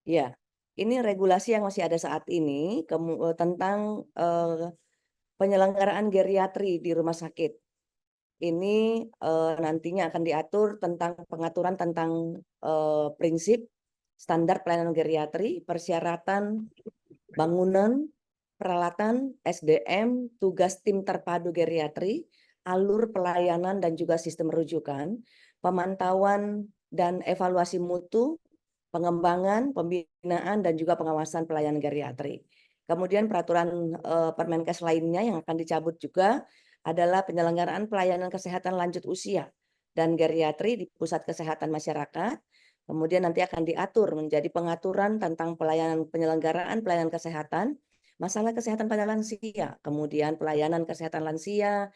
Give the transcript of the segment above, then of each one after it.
Ya, ini regulasi yang masih ada saat ini tentang, penyelenggaraan geriatri di rumah sakit. Ini, nantinya akan diatur tentang pengaturan tentang, prinsip, standar pelayanan geriatri, persyaratan, bangunan, peralatan, SDM, tugas tim terpadu geriatri, alur pelayanan dan juga sistem rujukan, pemantauan dan evaluasi mutu, pengembangan, pembinaan, dan juga pengawasan pelayanan geriatri. Kemudian peraturan Permenkes lainnya yang akan dicabut juga adalah penyelenggaraan pelayanan kesehatan lanjut usia dan geriatri di pusat kesehatan masyarakat. Kemudian nanti akan diatur menjadi pengaturan tentang penyelenggaraan pelayanan kesehatan, masalah kesehatan pada lansia, kemudian pelayanan kesehatan lansia,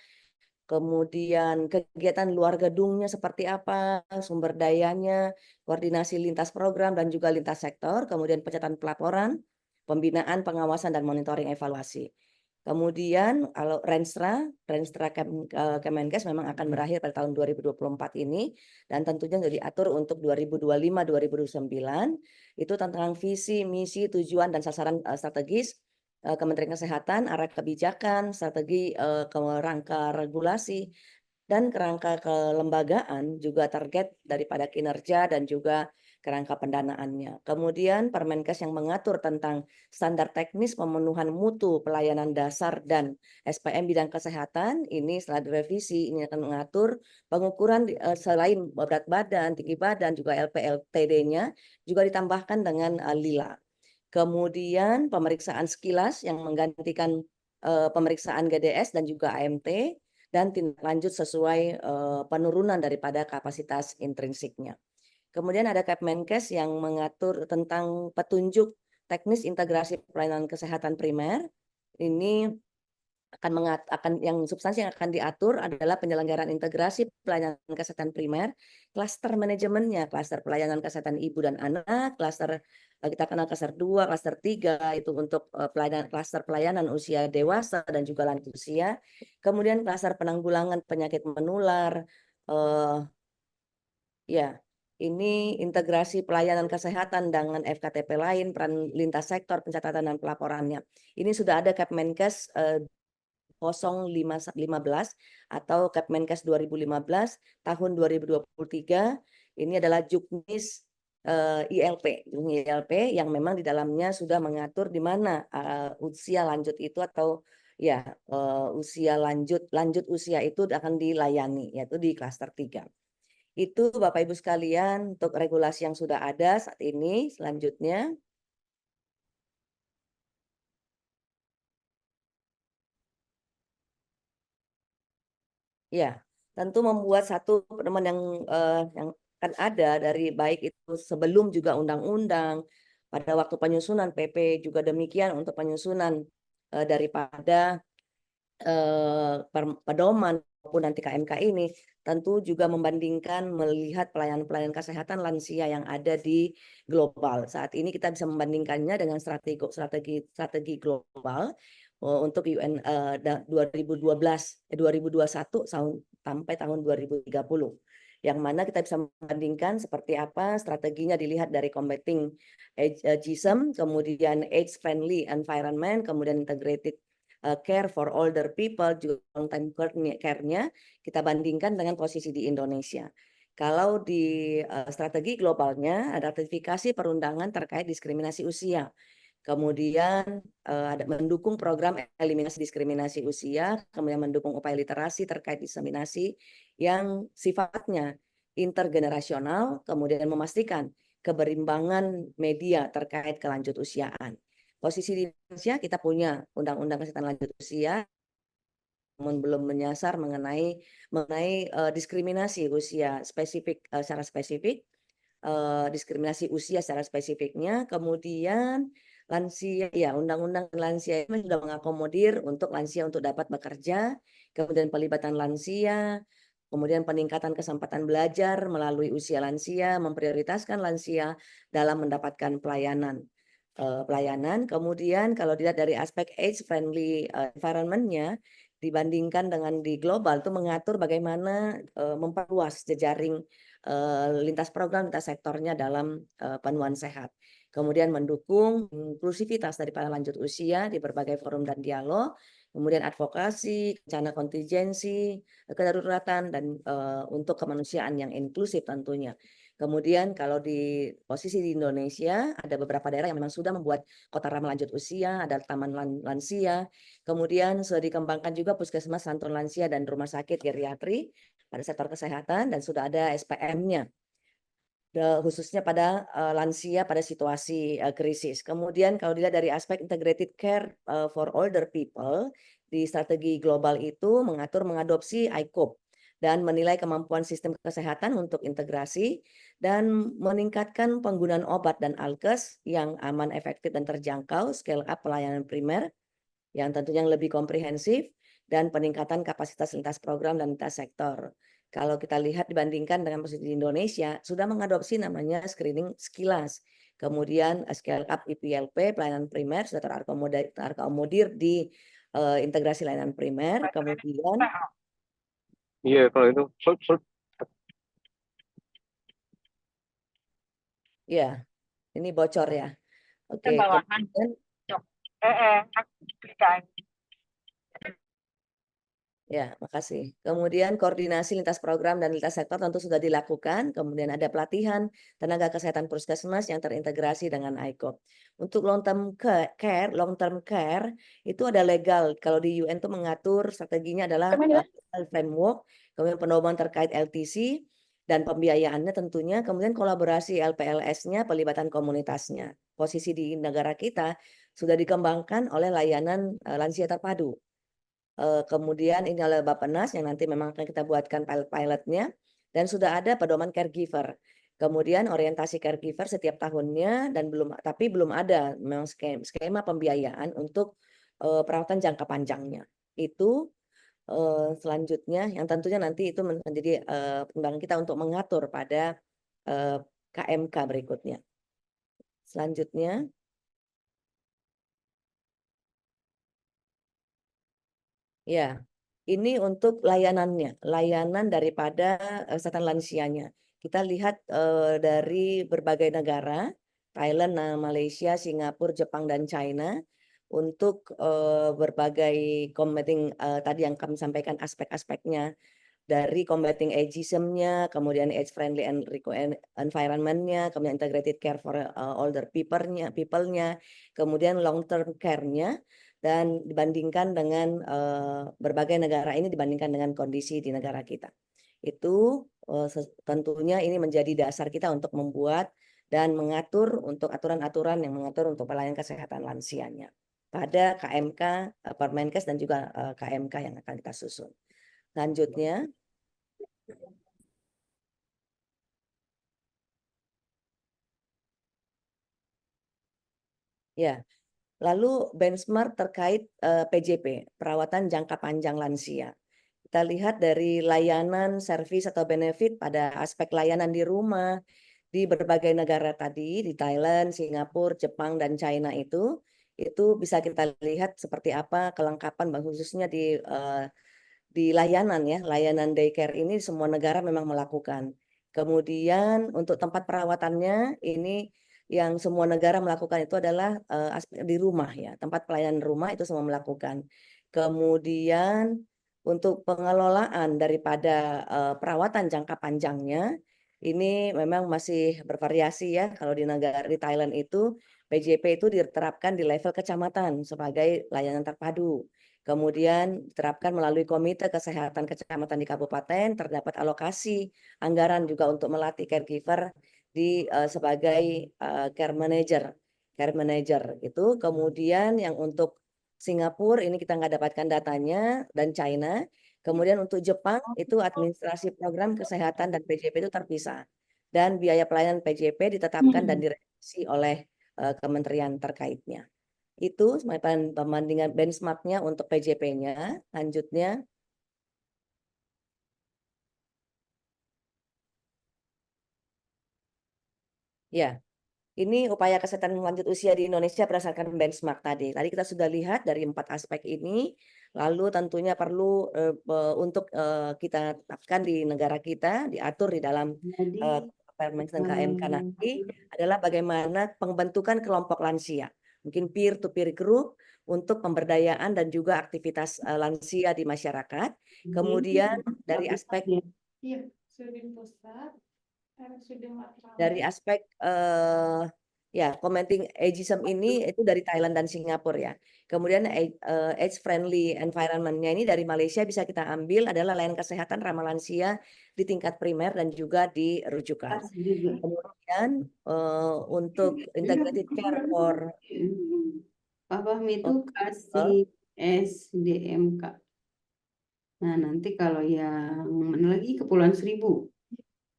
kemudian kegiatan luar gedungnya seperti apa, sumber dayanya, koordinasi lintas program dan juga lintas sektor, kemudian pencatatan pelaporan, pembinaan, pengawasan, dan monitoring evaluasi. Kemudian kalau Renstra Kemenkes memang akan berakhir pada tahun 2024 ini dan tentunya sudah diatur untuk 2025-2029 itu tentang visi, misi, tujuan, dan sasaran strategis Kementerian Kesehatan, arah kebijakan, strategi kerangka regulasi, dan kerangka kelembagaan juga target daripada kinerja dan juga kerangka pendanaannya. Kemudian Permenkes yang mengatur tentang standar teknis pemenuhan mutu pelayanan dasar dan SPM bidang kesehatan ini setelah direvisi ini akan mengatur pengukuran selain berat badan, tinggi badan juga LPLTD-nya juga ditambahkan dengan lila. Kemudian pemeriksaan sekilas yang menggantikan pemeriksaan GDS dan juga AMT dan tindak lanjut sesuai penurunan daripada kapasitas intrinsiknya. Kemudian ada Kepmenkes yang mengatur tentang petunjuk teknis integrasi pelayanan kesehatan primer. Ini akan yang substansi yang akan diatur adalah penyelenggaraan integrasi pelayanan kesehatan primer, klaster manajemennya, klaster pelayanan kesehatan ibu dan anak, klaster kita kenal klaster 2, klaster 3 itu untuk klaster pelayanan usia dewasa dan juga lanjut usia. Kemudian klaster penanggulangan penyakit menular, ya, ini integrasi pelayanan kesehatan dengan FKTP lain, peran lintas sektor, pencatatan dan pelaporannya. Ini sudah ada Kepmenkes 0515 atau Kepmenkes 2015 tahun 2023 ini adalah Juknis ILP yang memang di dalamnya sudah mengatur di mana usia lanjut itu atau ya usia lanjut usia itu akan dilayani yaitu di klaster 3. Itu Bapak Ibu sekalian untuk regulasi yang sudah ada saat ini. Selanjutnya ya, tentu membuat satu pedoman yang akan ada dari baik itu sebelum juga undang-undang, pada waktu penyusunan PP juga demikian untuk penyusunan daripada pedoman maupun nanti KMK ini tentu juga membandingkan melihat pelayanan-pelayanan kesehatan lansia yang ada di global. Saat ini kita bisa membandingkannya dengan strategi global untuk UN 2021 sampai tahun 2030. Yang mana kita bisa membandingkan seperti apa strateginya dilihat dari combating ageism, kemudian age friendly environment, kemudian integrated care for older people, juga long time care-nya kita bandingkan dengan posisi di Indonesia. Kalau di strategi globalnya ada ratifikasi perundangan terkait diskriminasi usia. Kemudian ada mendukung program eliminasi diskriminasi usia, kemudian mendukung upaya literasi terkait diseminasi yang sifatnya intergenerasional, kemudian memastikan keberimbangan media terkait kelanjut usiaan. Posisi di Indonesia kita punya Undang-Undang Kesehatan Lanjut Usia, namun belum menyasar mengenai diskriminasi usia spesifik secara spesifik, diskriminasi usia secara spesifiknya, kemudian lansia, ya undang-undang lansia ini sudah mengakomodir untuk lansia untuk dapat bekerja, kemudian pelibatan lansia, kemudian peningkatan kesempatan belajar melalui usia lansia, memprioritaskan lansia dalam mendapatkan pelayanan. Kemudian kalau dilihat dari aspek age friendly environment-nya dibandingkan dengan di global itu mengatur bagaimana memperluas jejaring lintas program, lintas sektornya dalam penuhan sehat. kemudian mendukung inklusivitas daripada lanjut usia di berbagai forum dan dialog, kemudian advokasi, rencana kontingensi, kedaruratan, dan untuk kemanusiaan yang inklusif tentunya. Kemudian kalau di posisi di Indonesia, ada beberapa daerah yang memang sudah membuat kota ramah lanjut usia, ada taman lansia, kemudian sudah dikembangkan juga puskesmas, santun lansia, dan rumah sakit geriatri pada sektor kesehatan, dan sudah ada SPM-nya. Khususnya pada lansia pada situasi krisis. Kemudian kalau dilihat dari aspek integrated care for older people, di strategi global itu mengadopsi ICOP dan menilai kemampuan sistem kesehatan untuk integrasi dan meningkatkan penggunaan obat dan alkes yang aman, efektif, dan terjangkau, scale up pelayanan primer yang tentunya lebih komprehensif, dan peningkatan kapasitas lintas program dan lintas sektor. Kalau kita lihat dibandingkan dengan posisi di Indonesia, sudah mengadopsi namanya screening sekilas. Kemudian scale up IPLP, pelayanan primer, sudah terakomodir di integrasi layanan primer. Kemudian, Iya, kalau itu ya, ini bocor ya. Oke, bawahan. kemudian ya, makasih. Kemudian koordinasi lintas program dan lintas sektor tentu sudah dilakukan. Kemudian ada pelatihan tenaga kesehatan puskesmas yang terintegrasi dengan ICOP. Untuk long term care itu ada legal. Kalau di UN itu mengatur strateginya adalah legal framework, kemudian pedoman terkait LTC dan pembiayaannya tentunya, kemudian kolaborasi LPLS-nya, pelibatan komunitasnya. Posisi di negara kita sudah dikembangkan oleh layanan lansia terpadu. Kemudian ini oleh Bappenas yang nanti memang akan kita buatkan pilot-pilotnya, dan sudah ada pedoman caregiver. Kemudian orientasi caregiver setiap tahunnya, dan belum ada memang skema pembiayaan untuk perawatan jangka panjangnya. Itu selanjutnya yang tentunya nanti itu menjadi pertimbangan kita untuk mengatur pada KMK berikutnya. Selanjutnya. Ya, ini untuk layanannya, layanan daripada kesehatan lansianya. Kita lihat dari berbagai negara, Thailand, Malaysia, Singapura, Jepang, dan China, untuk berbagai combating tadi yang kami sampaikan aspek-aspeknya, dari combating ageism-nya, kemudian age-friendly and environment-nya, kemudian integrated care for older people-nya, kemudian long-term care-nya, dan dibandingkan dengan berbagai negara ini dibandingkan dengan kondisi di negara kita. Itu tentunya ini menjadi dasar kita untuk membuat dan mengatur untuk aturan-aturan yang mengatur untuk pelayanan kesehatan lansianya pada KMK, Permenkes, dan juga KMK yang akan kita susun. Selanjutnya, ya, lalu benchmark terkait PJP, perawatan jangka panjang lansia. Kita lihat dari layanan, servis, atau benefit pada aspek layanan di rumah, di berbagai negara tadi, di Thailand, Singapura, Jepang, dan China itu bisa kita lihat seperti apa kelengkapan, khususnya di layanan ya, layanan daycare ini semua negara memang melakukan. Kemudian untuk tempat perawatannya ini yang semua negara melakukan itu adalah aspek di rumah ya, tempat pelayanan rumah itu semua melakukan. Kemudian untuk pengelolaan daripada perawatan jangka panjangnya ini memang masih bervariasi ya. Kalau di negara di Thailand itu PJP itu diterapkan di level kecamatan sebagai layanan terpadu. Kemudian diterapkan melalui Komite Kesehatan Kecamatan di Kabupaten, terdapat alokasi anggaran juga untuk melatih caregiver sebagai care manager. Care manager itu. Kemudian yang untuk Singapura ini kita nggak dapatkan datanya, dan China. Kemudian untuk Jepang itu administrasi program kesehatan dan PJP itu terpisah. Dan biaya pelayanan PJP ditetapkan dan direvisi oleh kementerian terkaitnya. Itu pembandingan benchmarknya untuk PJP-nya. Lanjutnya, ya, ini upaya kesehatan lanjut usia di Indonesia berdasarkan benchmark tadi. Tadi kita sudah lihat dari 4 aspek ini, lalu tentunya perlu untuk kita tetapkan di negara kita, diatur di dalam Permenkes dan KMK nanti adalah bagaimana pembentukan kelompok lansia, mungkin peer-to-peer group untuk pemberdayaan dan juga aktivitas lansia di masyarakat. Kemudian dari aspek Iya, Sudin Pusat, RSUD Matraman. dari aspek ya commenting ageism ini itu dari Thailand dan Singapura ya. Kemudian age friendly environment-nya ini dari Malaysia bisa kita ambil adalah layanan kesehatan ramah lansia di tingkat primer dan juga di rujukan. Kemudian untuk integrated care for Papa itu kasih SDMK. Nah, nanti kalau yang mana lagi Kepulauan Seribu.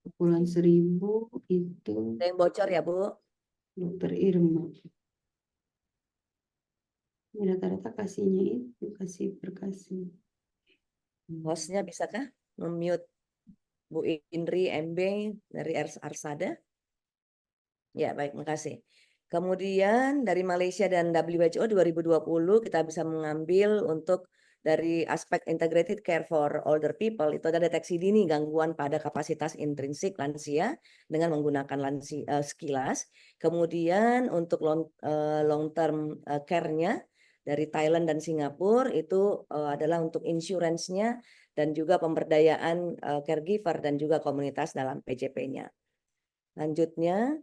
Kepulauan Seribu itu ada yang bocor ya Bu. Dokter Irma. Ini rata-rata kasihnya itu kasih berkasih. Hostnya bisakah mute Bu Indri MB dari Arsada? Ya, baik, makasih. Kemudian dari Malaysia dan WHO 2020 kita bisa mengambil untuk dari aspek integrated care for older people itu ada deteksi dini gangguan pada kapasitas intrinsik lansia dengan menggunakan Skilas. Kemudian untuk long term care-nya dari Thailand dan Singapura itu adalah untuk insurance-nya dan juga pemberdayaan caregiver dan juga komunitas dalam PJP-nya. Lanjutnya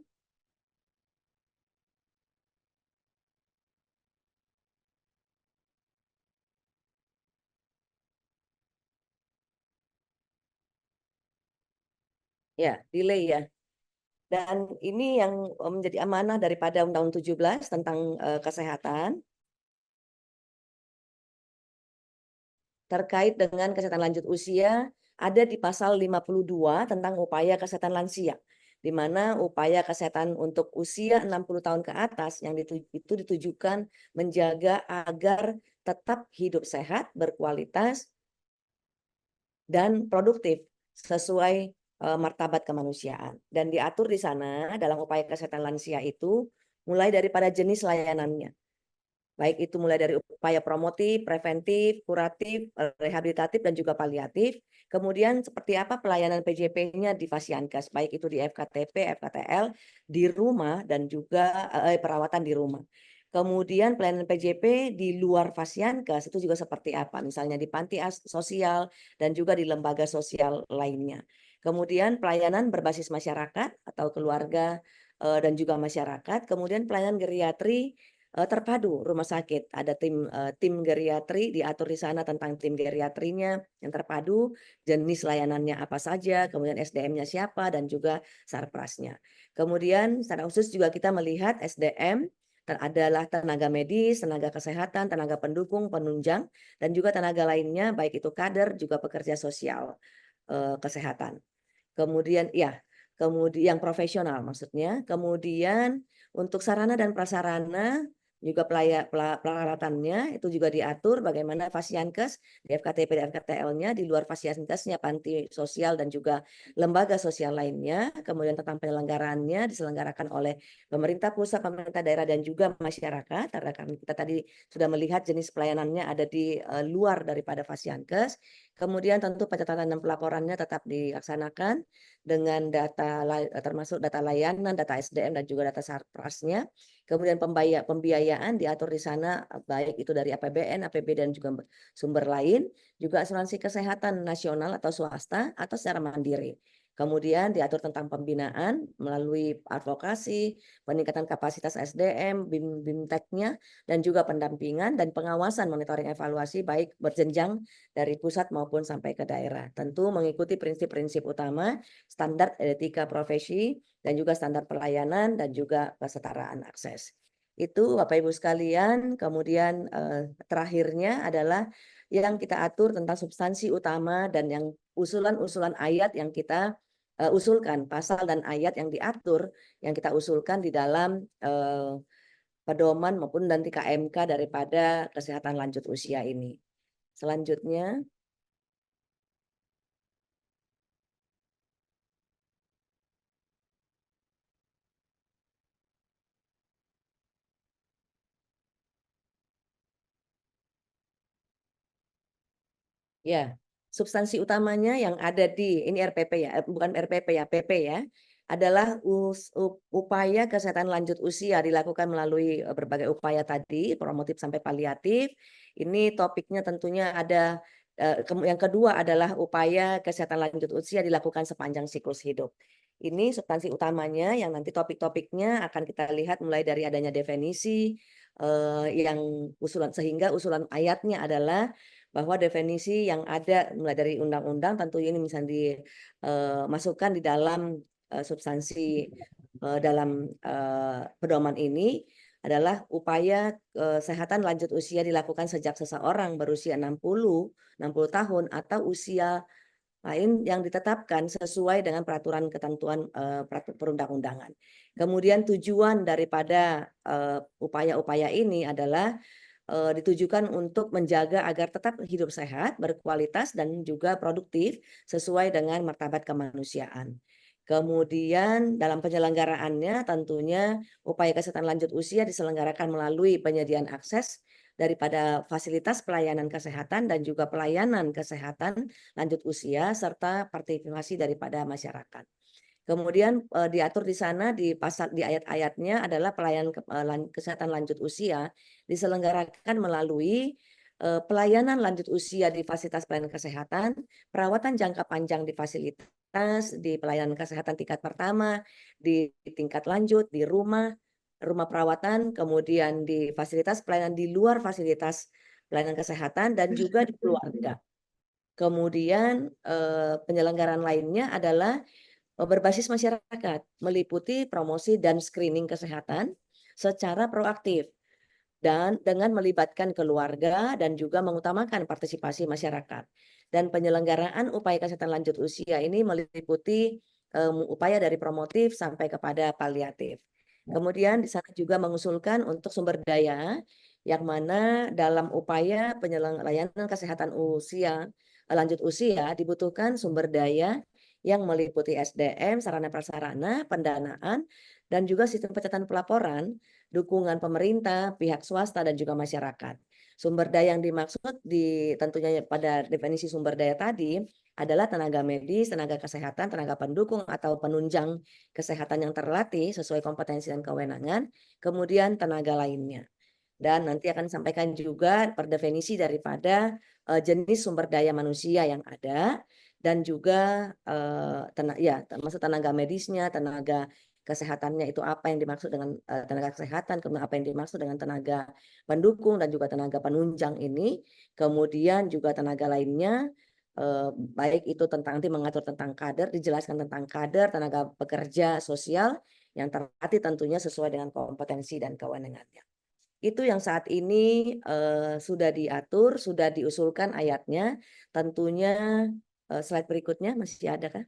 ya, delay ya. Dan ini yang menjadi amanah daripada Undang-Undang 17 tentang kesehatan terkait dengan kesehatan lanjut usia ada di pasal 52 tentang upaya kesehatan lansia, di mana upaya kesehatan untuk usia 60 tahun ke atas yang itu ditujukan menjaga agar tetap hidup sehat, berkualitas, dan produktif sesuai martabat kemanusiaan. Dan diatur di sana dalam upaya kesehatan lansia itu mulai daripada jenis layanannya. Baik itu mulai dari upaya promotif, preventif, kuratif, rehabilitatif, dan juga paliatif. Kemudian seperti apa pelayanan PJP-nya di Fasiankes, baik itu di FKTP, FKTL, di rumah, dan juga perawatan di rumah. Kemudian pelayanan PJP di luar Fasiankes itu juga seperti apa, misalnya di panti sosial dan juga di lembaga sosial lainnya. Kemudian pelayanan berbasis masyarakat atau keluarga dan juga masyarakat. Kemudian pelayanan geriatri terpadu rumah sakit. Ada tim geriatri diatur di sana tentang tim geriatrinya yang terpadu, jenis layanannya apa saja, kemudian SDM-nya siapa dan juga sarprasnya. Kemudian secara khusus juga kita melihat SDM adalah tenaga medis, tenaga kesehatan, tenaga pendukung, penunjang, dan juga tenaga lainnya baik itu kader juga pekerja sosial kesehatan. Kemudian kemudian yang profesional maksudnya. Kemudian untuk sarana dan prasarana juga peralatannya itu juga diatur bagaimana Fasiankes di FKTP dan FKTL-nya, di luar Fasiankesnya panti sosial dan juga lembaga sosial lainnya. Kemudian tentang penyelenggaraannya diselenggarakan oleh pemerintah pusat, pemerintah daerah dan juga masyarakat. Karena kita tadi sudah melihat jenis pelayanannya ada di luar daripada Fasiankes. Kemudian tentu pencatatan dan pelaporannya tetap dilaksanakan dengan data termasuk data layanan, data SDM dan juga data sarprasnya. Kemudian pembiayaan diatur di sana baik itu dari APBN, APBD dan juga sumber lain, juga asuransi kesehatan nasional atau swasta atau secara mandiri. Kemudian diatur tentang pembinaan melalui advokasi, peningkatan kapasitas SDM, BIMTEK-nya, dan juga pendampingan dan pengawasan monitoring evaluasi baik berjenjang dari pusat maupun sampai ke daerah. Tentu mengikuti prinsip-prinsip utama, standar etika profesi, dan juga standar pelayanan dan juga kesetaraan akses. Itu Bapak Ibu sekalian. Kemudian terakhirnya adalah yang kita atur tentang substansi utama dan yang usulan-usulan ayat yang kita usulkan, pasal dan ayat yang diatur yang kita usulkan di dalam pedoman maupun nanti KMK daripada kesehatan lanjut usia ini. Selanjutnya ya, substansi utamanya yang ada di ini RPP ya, bukan RPP ya, PP ya. adalah upaya kesehatan lanjut usia dilakukan melalui berbagai upaya tadi, promotif sampai paliatif. Ini topiknya tentunya ada, yang kedua adalah upaya kesehatan lanjut usia dilakukan sepanjang siklus hidup. Ini substansi utamanya yang nanti topik-topiknya akan kita lihat mulai dari adanya definisi, yang sehingga usulan ayatnya adalah bahwa definisi yang ada mulai dari undang-undang tentunya ini misalnya dimasukkan di dalam substansi dalam pedoman ini adalah upaya kesehatan lanjut usia dilakukan sejak seseorang berusia 60 tahun atau usia lain yang ditetapkan sesuai dengan peraturan ketentuan perundang-undangan. Kemudian tujuan daripada upaya-upaya ini adalah ditujukan untuk menjaga agar tetap hidup sehat, berkualitas, dan juga produktif sesuai dengan martabat kemanusiaan. Kemudian dalam penyelenggaraannya tentunya upaya kesehatan lanjut usia diselenggarakan melalui penyediaan akses daripada fasilitas pelayanan kesehatan dan juga pelayanan kesehatan lanjut usia serta partisipasi daripada masyarakat. Kemudian diatur di sana di pasal di ayat-ayatnya adalah pelayanan kesehatan lanjut usia diselenggarakan melalui pelayanan lanjut usia di fasilitas pelayanan kesehatan, perawatan jangka panjang di fasilitas, di pelayanan kesehatan tingkat pertama, di tingkat lanjut, di rumah perawatan, kemudian di fasilitas pelayanan di luar fasilitas pelayanan kesehatan dan juga di keluarga. Kemudian penyelenggaraan lainnya adalah berbasis masyarakat, meliputi promosi dan screening kesehatan secara proaktif dan dengan melibatkan keluarga dan juga mengutamakan partisipasi masyarakat. Dan penyelenggaraan upaya kesehatan lanjut usia ini meliputi upaya dari promotif sampai kepada paliatif. Kemudian di sana juga mengusulkan untuk sumber daya yang mana dalam upaya layanan kesehatan lanjut usia dibutuhkan sumber daya yang meliputi SDM, sarana prasarana, pendanaan, dan juga sistem pencatatan pelaporan, dukungan pemerintah, pihak swasta, dan juga masyarakat. Sumber daya yang dimaksud tentunya pada definisi sumber daya tadi adalah tenaga medis, tenaga kesehatan, tenaga pendukung atau penunjang kesehatan yang terlatih sesuai kompetensi dan kewenangan, kemudian tenaga lainnya. Dan nanti akan disampaikan juga per definisi daripada jenis sumber daya manusia yang ada dan juga termasuk tenaga medisnya, tenaga kesehatannya itu apa yang dimaksud dengan tenaga kesehatan, kemudian apa yang dimaksud dengan tenaga pendukung dan juga tenaga penunjang ini, kemudian juga tenaga lainnya, baik itu tentang nanti mengatur tentang kader, dijelaskan tentang kader, tenaga pekerja sosial yang terlatih tentunya sesuai dengan kompetensi dan kewenangannya. Itu yang saat ini sudah diatur, sudah diusulkan ayatnya. Tentunya slide berikutnya masih ada kah?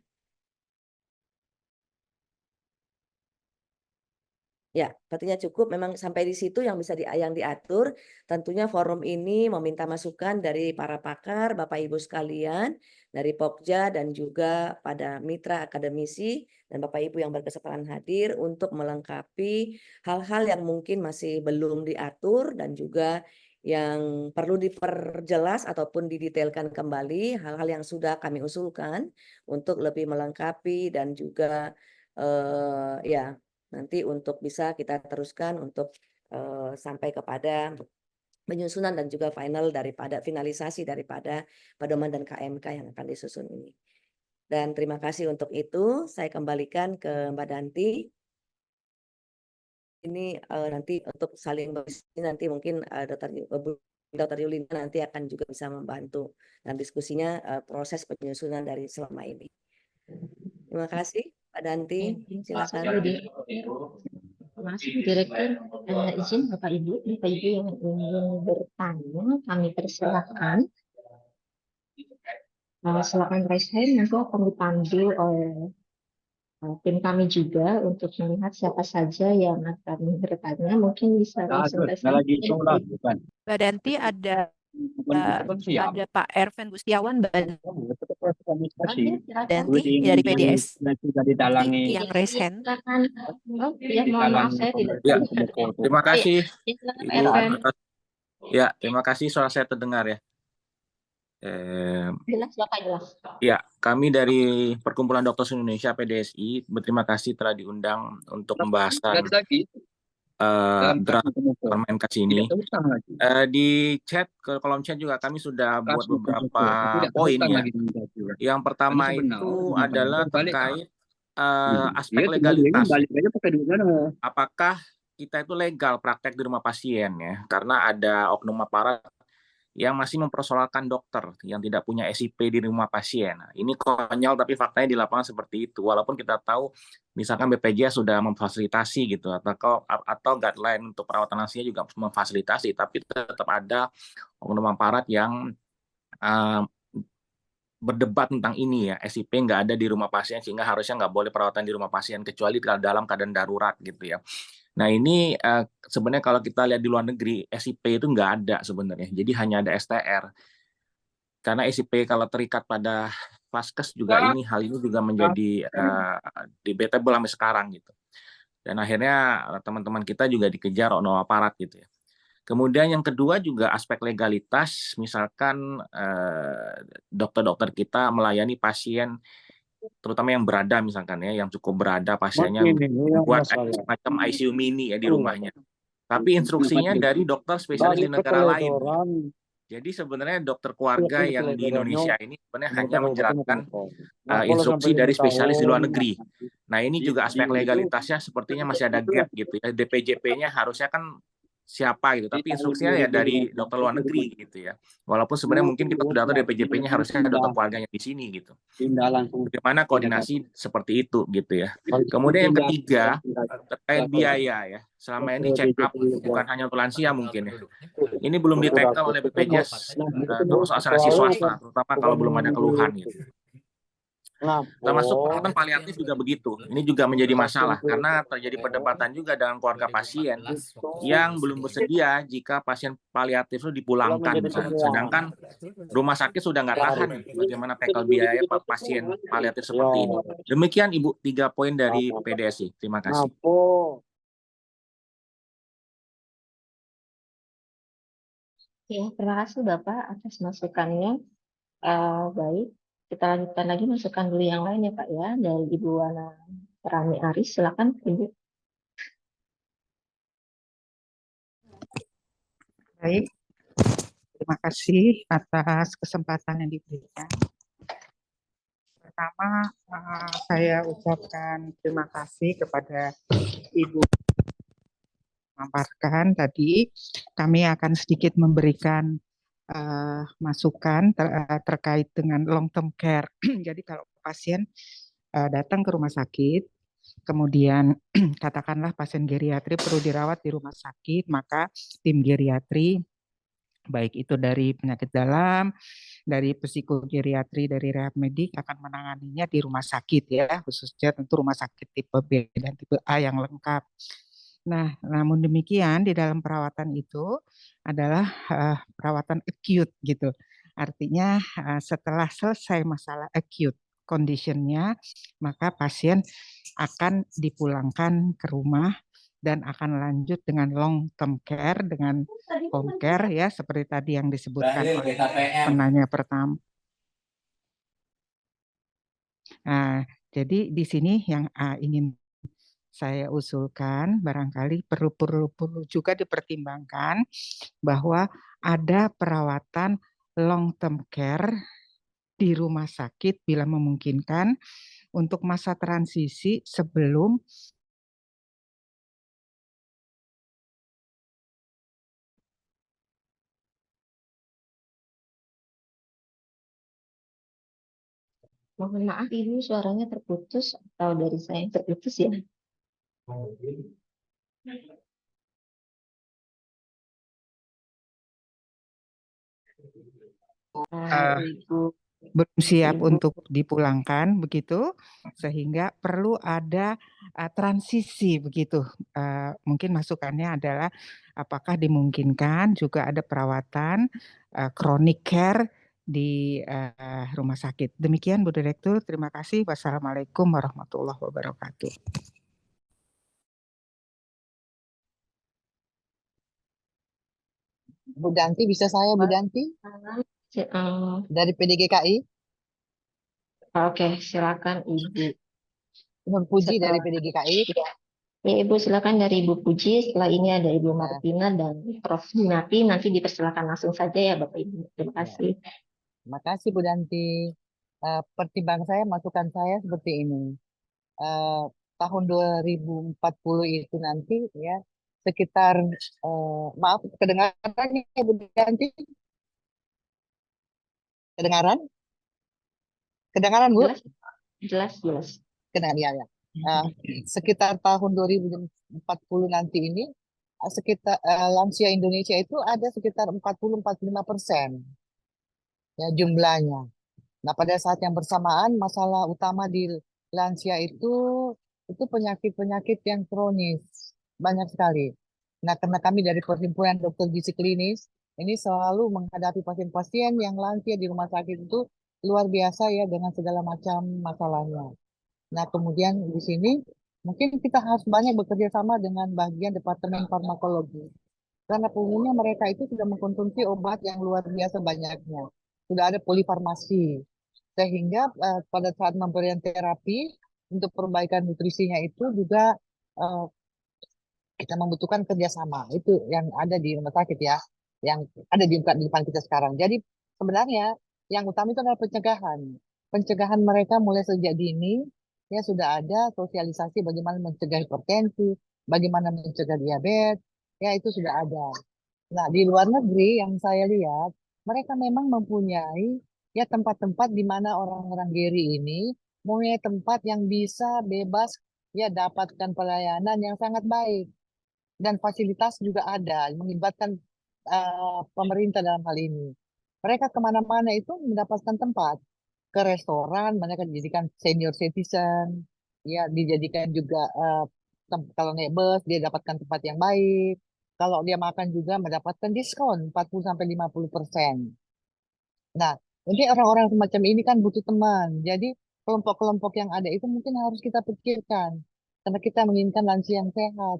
Ya, sepertinya cukup. Memang sampai di situ yang bisa yang diatur. Tentunya forum ini meminta masukan dari para pakar, Bapak Ibu sekalian, dari Pokja dan juga pada mitra akademisi dan Bapak Ibu yang berkesempatan hadir untuk melengkapi hal-hal yang mungkin masih belum diatur dan juga yang perlu diperjelas ataupun didetailkan kembali hal-hal yang sudah kami usulkan untuk lebih melengkapi dan juga ya nanti untuk bisa kita teruskan untuk sampai kepada penyusunan dan juga finalisasi daripada pedoman dan KMK yang akan disusun ini. Dan terima kasih untuk itu. Saya kembalikan ke Mbak Danti. Ini nanti untuk saling nanti mungkin Dr. Yulina nanti akan juga bisa membantu dalam diskusinya proses penyusunan dari selama ini. Terima kasih Pak Danti. Silakan. Terima kasih Direktur. Izin Bapak Ibu yang ingin bertanya, kami persilakan. Silakan raise hand, nanti akan dipanggil oleh tim kami juga untuk melihat siapa saja yang akan bertanya. Mungkin bisa langsung raise hand. Mbak Danti ada Pak Erven Gustiawan, Mbak Danti dari PDS yang raise hand. Oh, ya, mohon maaf saya tidak. Ya, terima kasih. Ya, silakan, Pak Ibu. Erven. Ya, terima kasih, suara saya terdengar ya. Jelas, Bapak, jelas. Ya, kami dari Perkumpulan Dokter Indonesia PDSI berterima kasih telah diundang untuk pembahasan draft Permenkes ini. Di chat ke kolom chat juga kami sudah buat beberapa poin ya. Yang pertama itu adalah terkait aspek legalitas. Apakah kita itu legal praktek di rumah pasien ya? Karena ada oknum aparat yang masih mempersoalkan dokter yang tidak punya SIP di rumah pasien. Nah, ini konyol tapi faktanya di lapangan seperti itu. Walaupun kita tahu misalkan BPJS sudah memfasilitasi gitu atau guideline untuk perawatan lansia juga memfasilitasi, tapi tetap ada oknum aparat yang berdebat tentang ini ya, SIP nggak ada di rumah pasien sehingga harusnya nggak boleh perawatan di rumah pasien kecuali dalam keadaan darurat gitu ya. Nah ini sebenarnya kalau kita lihat di luar negeri SIP itu nggak ada sebenarnya, jadi hanya ada STR. Karena SIP kalau terikat pada Vaskes juga hal ini juga menjadi debatable sampai sekarang gitu. Dan akhirnya teman-teman kita juga dikejar oleh aparat gitu ya. Kemudian yang kedua juga aspek legalitas, misalkan dokter-dokter kita melayani pasien, terutama yang berada misalkan ya, yang cukup berada pasiennya buat semacam ICU mini ya di rumahnya. Tapi instruksinya dari dokter spesialis di negara lain. Jadi sebenarnya dokter keluarga yang di Indonesia ini sebenarnya hanya menjalankan instruksi dari spesialis di luar negeri. Nah ini juga aspek legalitasnya sepertinya masih ada gap gitu ya. DPJP-nya harusnya kan siapa gitu, tapi instruksinya ya dari dokter luar negeri gitu ya. Walaupun sebenarnya mungkin kita sudah tahu DPJP-nya harusnya dokter keluarganya di sini gitu. Bagaimana koordinasi seperti itu gitu ya. Kemudian yang ketiga terkait biaya ya. Selama ini check up bukan hanya untuk lansia mungkin ya. Ini belum di-tackle oleh BPJS termasuk asuransi swasta, terutama kalau belum ada keluhan gitu. Termasuk perawatan paliatif juga begitu. Ini juga menjadi masalah karena terjadi perdebatan juga dengan keluarga pasien yang belum bersedia jika pasien paliatif itu dipulangkan misalnya. Sedangkan rumah sakit sudah nggak tahan bagaimana tackle biaya pasien paliatif seperti ini. Demikian Ibu 3 poin dari PDSI. Terima kasih. Ya, terima kasih Bapak atas masukannya. Baik, kita lanjutkan lagi masukan dulu yang lain ya Pak ya, dari Ibu Wana Rani Aris. Silakan Ibu. Baik, terima kasih atas kesempatan yang diberikan. Pertama, saya ucapkan terima kasih kepada Ibu memaparkan tadi. Kami akan sedikit memberikan masukan terkait dengan long term care. Jadi kalau pasien datang ke rumah sakit, kemudian katakanlah pasien geriatri perlu dirawat di rumah sakit, maka tim geriatri baik itu dari penyakit dalam, dari psikogeriatri, dari rehab medik akan menanganinya di rumah sakit ya, khususnya tentu rumah sakit tipe B dan tipe A yang lengkap. Nah, namun demikian di dalam perawatan itu adalah perawatan acute gitu. Artinya setelah selesai masalah acute conditionnya, maka pasien akan dipulangkan ke rumah dan akan lanjut dengan long term care, dengan home care ya, seperti tadi yang disebutkan oleh penanya pertama. Nah, jadi di sini yang ingin saya usulkan barangkali perlu juga dipertimbangkan bahwa ada perawatan long term care di rumah sakit bila memungkinkan untuk masa transisi sebelum Mohon maaf Ibu, suaranya terputus atau dari saya yang terputus ya? Ibu belum siap untuk dipulangkan begitu, sehingga perlu ada transisi begitu. Mungkin masukannya adalah apakah dimungkinkan juga ada perawatan chronic care di rumah sakit. Demikian Bu Direktur, terima kasih. Wassalamualaikum warahmatullahi wabarakatuh. Bu Danti, bisa saya Bu Danti? Dari PDGKI, Oke, silakan Ibu. Nur Puji dari Setelah PDGKI. ya Ibu silakan dari Ibu Puji. Setelah ini ada Ibu Ya, Martina dan Prof. Dinati. Nanti dipersilakan langsung saja ya Bapak Ibu. Terima ya. kasih. Terima kasih Bu Danti. Pertimbangan saya, masukan saya seperti ini. Tahun 2040 itu nanti ya sekitar maaf kedengaran ya Bu Danti? Kedengaran? Kedengaran Bu? Jelas? Jelas, jelas. Kedengaran ya ya. Sekitar tahun 2040 nanti ini sekitar lansia Indonesia itu ada sekitar 40-45% ya jumlahnya. Nah, pada saat yang bersamaan, masalah utama di lansia itu penyakit-penyakit yang kronis, banyak sekali. Nah, karena kami dari Perhimpunan Dokter Gizi Klinis, ini selalu menghadapi pasien-pasien yang lansia di rumah sakit itu luar biasa ya dengan segala macam masalahnya. Nah, kemudian di sini mungkin kita harus banyak bekerja sama dengan bagian Departemen Farmakologi. Karena umumnya mereka itu sudah mengkonsumsi obat yang luar biasa banyaknya. Sudah ada polifarmasi. Sehingga pada saat pemberian terapi untuk perbaikan nutrisinya itu juga eh, kita membutuhkan kerjasama. Itu yang ada di rumah sakit ya. Yang ada di depan kita sekarang. Jadi sebenarnya yang utama itu adalah pencegahan. Pencegahan mereka mulai sejak dini ya sudah ada sosialisasi bagaimana mencegah hipertensi, bagaimana mencegah diabetes, ya itu sudah ada. Nah, di luar negeri yang saya lihat, mereka memang mempunyai ya tempat-tempat di mana orang-orang Geri ini mempunyai tempat yang bisa bebas ya dapatkan pelayanan yang sangat baik dan fasilitas juga ada, melibatkan pemerintah dalam hal ini. Mereka kemana-mana itu mendapatkan tempat, ke restoran, mereka dijadikan senior citizen, ya dijadikan juga kalau naik bus dia dapatkan tempat yang baik. Kalau dia makan juga mendapatkan diskon 40-50%. Nah, jadi orang-orang semacam ini kan butuh teman. Jadi kelompok-kelompok yang ada itu mungkin harus kita pikirkan. Karena kita menginginkan lansia yang sehat.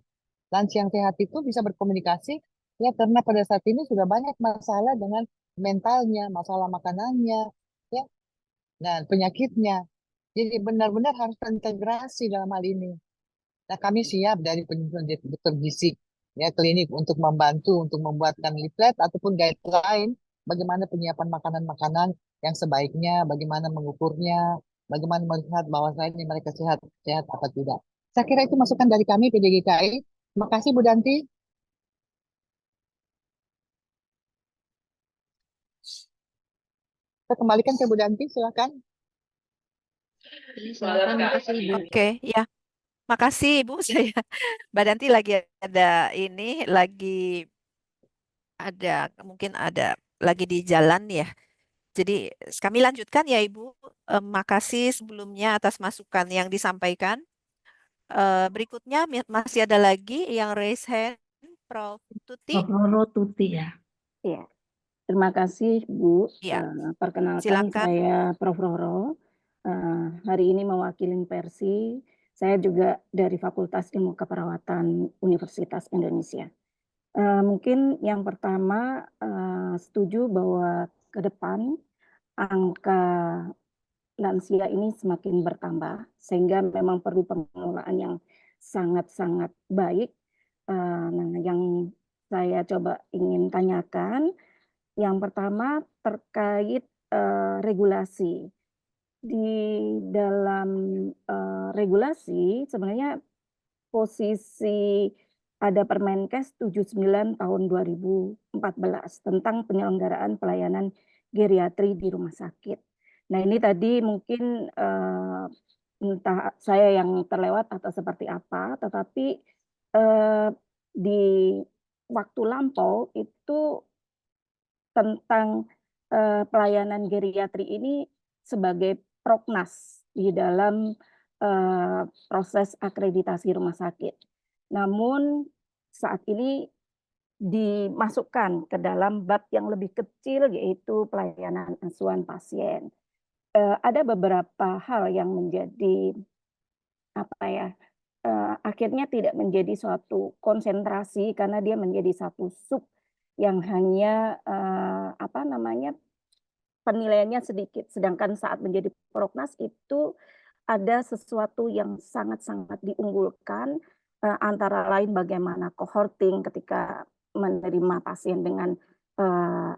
Lansia yang sehat itu bisa berkomunikasi ya karena pada saat ini sudah banyak masalah dengan mentalnya, masalah makanannya, ya, dan penyakitnya. Jadi benar-benar harus terintegrasi dalam hal ini. Nah, kami siap dari Perhimpunan Dokter Gizi ya klinik untuk membantu untuk membuatkan leaflet ataupun guideline bagaimana penyiapan makanan-makanan yang sebaiknya, bagaimana mengukurnya, bagaimana melihat bahwa ini mereka sehat sehat apa tidak. Saya kira itu masukan dari kami PDGKI. Terima kasih Bu Danti. Saya kembalikan ke Bu Danti, silakan. Silakan, makasih Ibu. Oke, ya. Makasih Ibu. Saya Mbak Danti lagi mungkin ada lagi di jalan ya. Jadi kami lanjutkan ya Ibu. Makasih sebelumnya atas masukan yang disampaikan. Berikutnya masih ada lagi yang raise hand, Prof. Tuti. Roro Tuti ya. Iya. Terima kasih Bu. Ya, Perkenalkan silakan. saya Prof. Roro. Hari ini mewakili Persi. Saya juga dari Fakultas Ilmu Keperawatan Universitas Indonesia. Mungkin yang pertama setuju bahwa ke depan angka lansia ini semakin bertambah sehingga memang perlu pengelolaan yang sangat-sangat baik. Nah, yang saya coba ingin tanyakan, yang pertama terkait regulasi. Di dalam regulasi sebenarnya posisi ada Permenkes 79 tahun 2014 tentang penyelenggaraan pelayanan geriatri di rumah sakit. Nah, ini tadi mungkin entah saya yang terlewat atau seperti apa, tetapi di waktu lampau itu tentang pelayanan geriatri ini sebagai prognas di dalam proses akreditasi rumah sakit. Namun saat ini dimasukkan ke dalam bab yang lebih kecil yaitu pelayanan asuhan pasien. Ada beberapa hal yang menjadi akhirnya tidak menjadi suatu konsentrasi karena dia menjadi satu sub yang hanya penilaiannya sedikit. Sedangkan saat menjadi prognas itu ada sesuatu yang sangat-sangat diunggulkan, antara lain bagaimana cohorting ketika menerima pasien dengan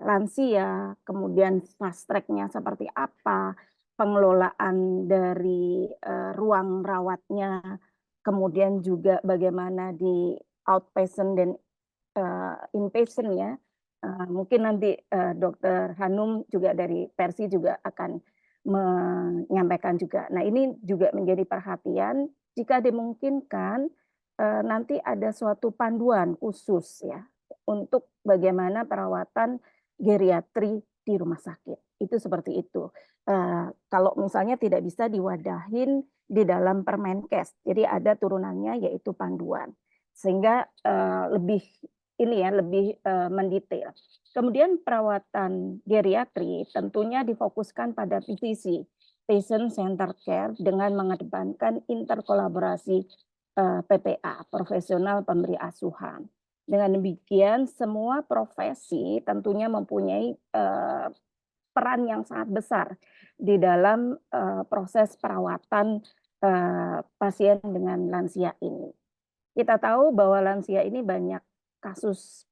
lansia, kemudian fast track-nya seperti apa, pengelolaan dari ruang rawatnya, kemudian juga bagaimana di outpatient dan inpatient ya. Mungkin nanti Dokter Hanum juga dari Persi juga akan menyampaikan juga. Nah, ini juga menjadi perhatian jika dimungkinkan nanti ada suatu panduan khusus ya untuk bagaimana perawatan geriatri di rumah sakit. Itu seperti itu. Kalau misalnya tidak bisa diwadahin di dalam Permenkes, jadi ada turunannya yaitu panduan, sehingga lebih ini ya lebih mendetail. Kemudian perawatan geriatri tentunya difokuskan pada PCC, Patient Centered Care, dengan mengedepankan interkolaborasi PPA, profesional pemberi asuhan. Dengan demikian semua profesi tentunya mempunyai peran yang sangat besar di dalam proses perawatan pasien dengan lansia ini. Kita tahu bahwa lansia ini banyak kasus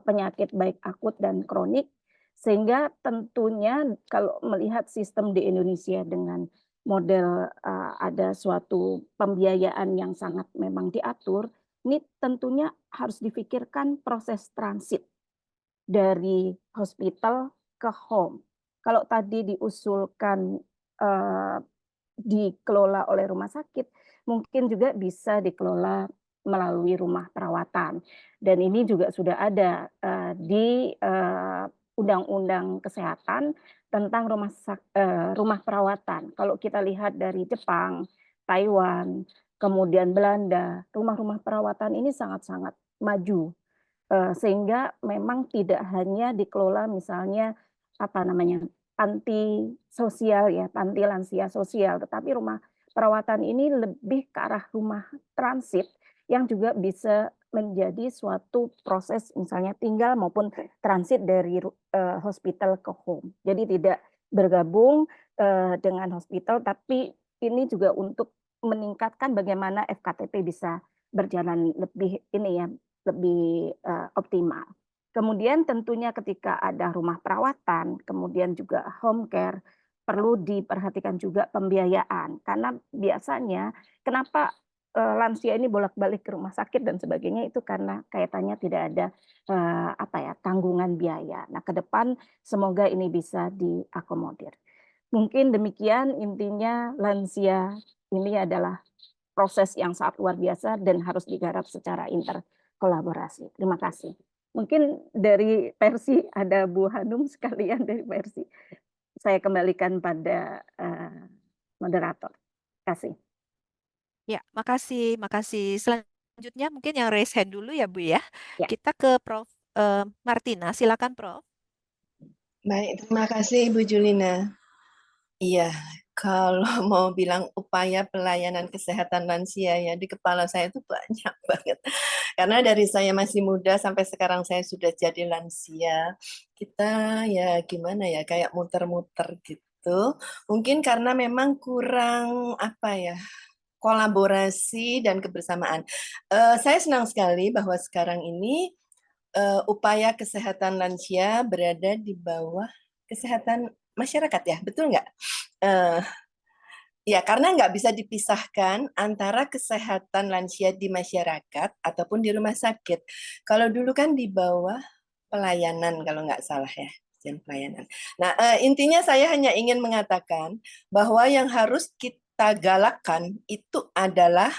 penyakit baik akut dan kronik, sehingga tentunya kalau melihat sistem di Indonesia dengan model ada suatu pembiayaan yang sangat memang diatur, ini tentunya harus difikirkan proses transit dari hospital ke home. Kalau tadi diusulkan dikelola oleh rumah sakit, mungkin juga bisa dikelola melalui rumah perawatan. Dan ini juga sudah ada di Undang-Undang Kesehatan tentang rumah perawatan. Kalau kita lihat dari Jepang, Taiwan, kemudian Belanda, rumah-rumah perawatan ini sangat-sangat maju. Sehingga memang tidak hanya dikelola misalnya panti sosial ya, panti lansia sosial, tetapi rumah perawatan ini lebih ke arah rumah transit yang juga bisa menjadi suatu proses misalnya tinggal maupun transit dari hospital ke home. Jadi tidak bergabung dengan hospital, tapi ini juga untuk meningkatkan bagaimana FKTP bisa berjalan lebih ini ya, lebih optimal. Kemudian tentunya ketika ada rumah perawatan, kemudian juga home care, perlu diperhatikan juga pembiayaan. Karena biasanya kenapa lansia ini bolak-balik ke rumah sakit dan sebagainya itu karena kaitannya tidak ada tanggungan biaya. Nah, ke depan semoga ini bisa diakomodir. Mungkin demikian intinya lansia ini adalah proses yang sangat luar biasa dan harus digarap secara interkolaborasi. Terima kasih. Mungkin dari Persi ada Bu Hanum sekalian dari Persi. Saya kembalikan pada moderator. Terima kasih. Ya, makasih, makasih. Selanjutnya mungkin yang raise hand dulu ya Bu ya. Ya. Kita ke Prof. Martina, silakan Prof. Baik, terima kasih Ibu Julina. Iya, kalau mau bilang upaya pelayanan kesehatan lansia ya di kepala saya itu banyak banget. Karena dari saya masih muda sampai sekarang saya sudah jadi lansia, kita ya gimana ya kayak muter-muter gitu. Mungkin karena memang kurang kolaborasi dan kebersamaan. Saya senang sekali bahwa sekarang ini upaya kesehatan lansia berada di bawah kesehatan masyarakat ya, betul nggak? Ya, karena nggak bisa dipisahkan antara kesehatan lansia di masyarakat ataupun di rumah sakit. Kalau dulu kan di bawah pelayanan, kalau nggak salah ya, pelayanan. Nah, intinya saya hanya ingin mengatakan bahwa yang harus kita galakkan itu adalah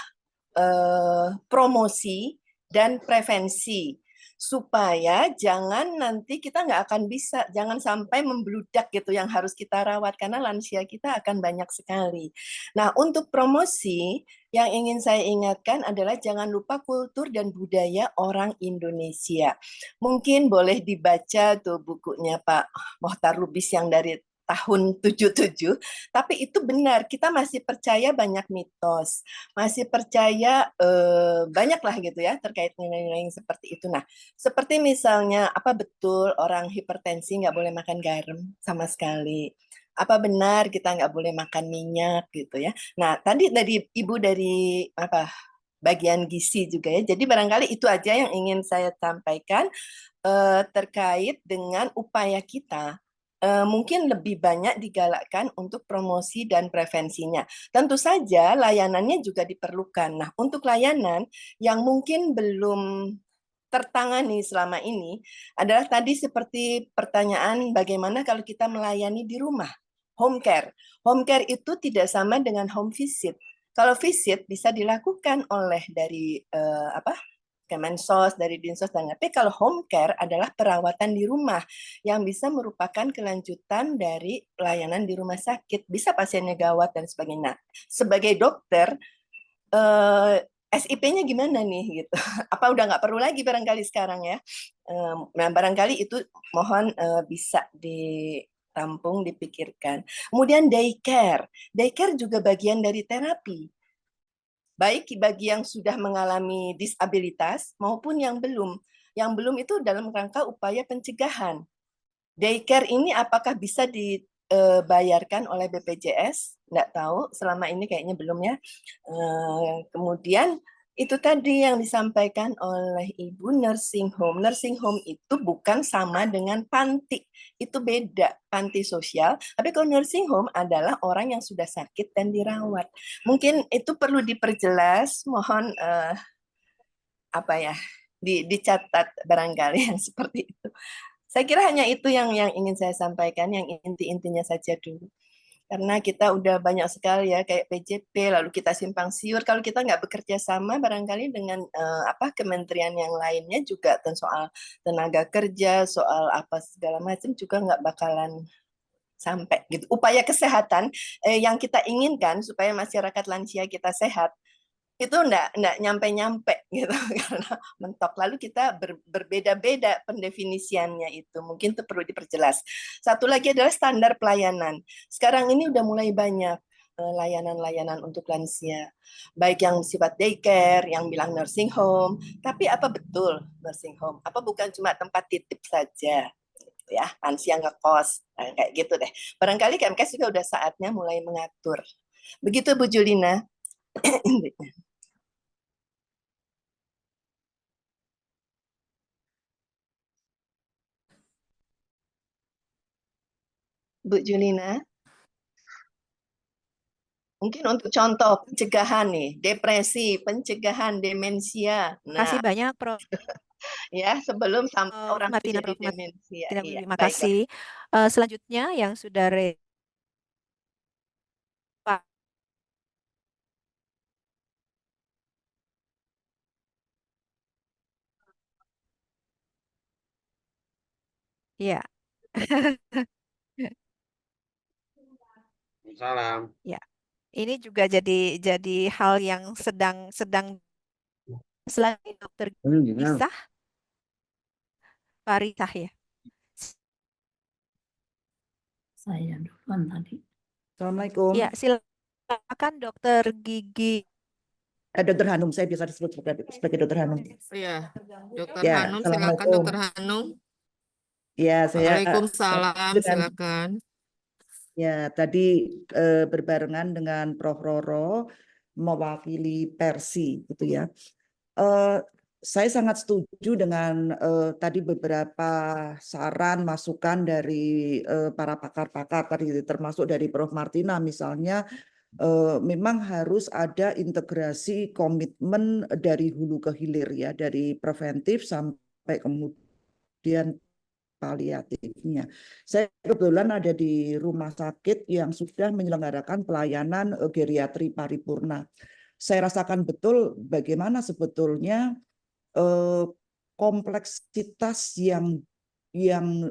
promosi dan prevensi, supaya jangan nanti kita nggak akan bisa, jangan sampai membludak gitu yang harus kita rawat, karena lansia kita akan banyak sekali. Nah, untuk promosi, yang ingin saya ingatkan adalah jangan lupa kultur dan budaya orang Indonesia. Mungkin boleh dibaca tuh bukunya Pak Mohtar Lubis yang dari tahun 77, tapi itu benar, kita masih percaya banyak mitos, masih percaya banyak lah gitu ya terkait nilai-nilai yang seperti itu. Nah, seperti misalnya apa betul orang hipertensi nggak boleh makan garam sama sekali? Apa benar kita nggak boleh makan minyak gitu ya? Nah, tadi dari Ibu dari apa bagian gizi juga ya. Jadi barangkali itu aja yang ingin saya sampaikan terkait dengan upaya kita mungkin lebih banyak digalakkan untuk promosi dan prevensinya. Tentu saja layanannya juga diperlukan. Nah, untuk layanan yang mungkin belum tertangani selama ini adalah tadi seperti pertanyaan bagaimana kalau kita melayani di rumah, home care. Home care itu tidak sama dengan home visit. Kalau visit bisa dilakukan oleh dari Kemensos, dari Dinsos, dan tapi kalau home care adalah perawatan di rumah yang bisa merupakan kelanjutan dari pelayanan di rumah sakit. Bisa pasiennya gawat dan sebagainya. Nah, sebagai dokter, SIP-nya gimana nih gitu? Apa udah nggak perlu lagi barangkali sekarang ya? Nah, barangkali itu mohon bisa ditampung, dipikirkan. Kemudian daycare. Daycare juga bagian dari terapi. Baik bagi yang sudah mengalami disabilitas maupun yang belum. Yang belum itu dalam rangka upaya pencegahan. Daycare ini apakah bisa dibayarkan oleh BPJS? Nggak tahu, selama ini kayaknya belum ya. Kemudian itu tadi yang disampaikan oleh Ibu, nursing home. Nursing home itu bukan sama dengan panti. Itu beda, panti sosial. Tapi kalau nursing home adalah orang yang sudah sakit dan dirawat. Mungkin itu perlu diperjelas, mohon dicatat barangkali yang seperti itu. Saya kira hanya itu yang ingin saya sampaikan, yang inti-intinya saja dulu. Karena kita udah banyak sekali ya kayak PJP, lalu kita simpang siur. Kalau kita nggak bekerja sama barangkali dengan kementerian yang lainnya juga soal tenaga kerja, soal apa segala macam juga nggak bakalan sampai gitu. Upaya kesehatan yang kita inginkan supaya masyarakat lansia kita sehat itu enggak nyampe-nyampe gitu karena mentok. Lalu kita berbeda-beda pendefinisiannya itu. Mungkin itu perlu diperjelas. Satu lagi adalah standar pelayanan. Sekarang ini udah mulai banyak layanan-layanan untuk lansia. Baik yang sifat daycare, yang bilang nursing home. Tapi apa betul nursing home? Apa bukan cuma tempat titip saja? Ya, lansia ngekos. Nah, kayak gitu deh. Barangkali Kemkes juga udah saatnya mulai mengatur. Begitu Bu Julina. Bu Julina, mungkin untuk contoh pencegahan nih, depresi, pencegahan demensia. Kasih Nah, banyak, Prof. ya sebelum sampai orang itu Martina, jadi Prof. demensia. Martina, Iya, terima baiklah. kasih. Selanjutnya yang sudah Pak. Ya. Salam. Ya. Ini juga jadi hal yang sedang selain dokter Gisah, Pak Ritah ya. Saya duluan tadi. Assalamualaikum. Ya, silakan dokter gigi. Dokter Hanum, saya biasa disebut sebagai dokter Hanum. Iya, Dokter Ya, Hanum, silakan Assalamualaikum. Dokter Hanum. Ya, saya Waalaikumsalam, dengan silakan. ya tadi berbarengan dengan Prof. Roro mewakili Persi gitu ya. Saya sangat setuju dengan tadi beberapa saran masukan dari para pakar-pakar tadi termasuk dari Prof. Martina misalnya. Memang harus ada integrasi komitmen dari hulu ke hilir ya, dari preventif sampai kemudian paliatifnya. Saya kebetulan ada di rumah sakit yang sudah menyelenggarakan pelayanan geriatri paripurna. Saya rasakan betul bagaimana sebetulnya kompleksitas yang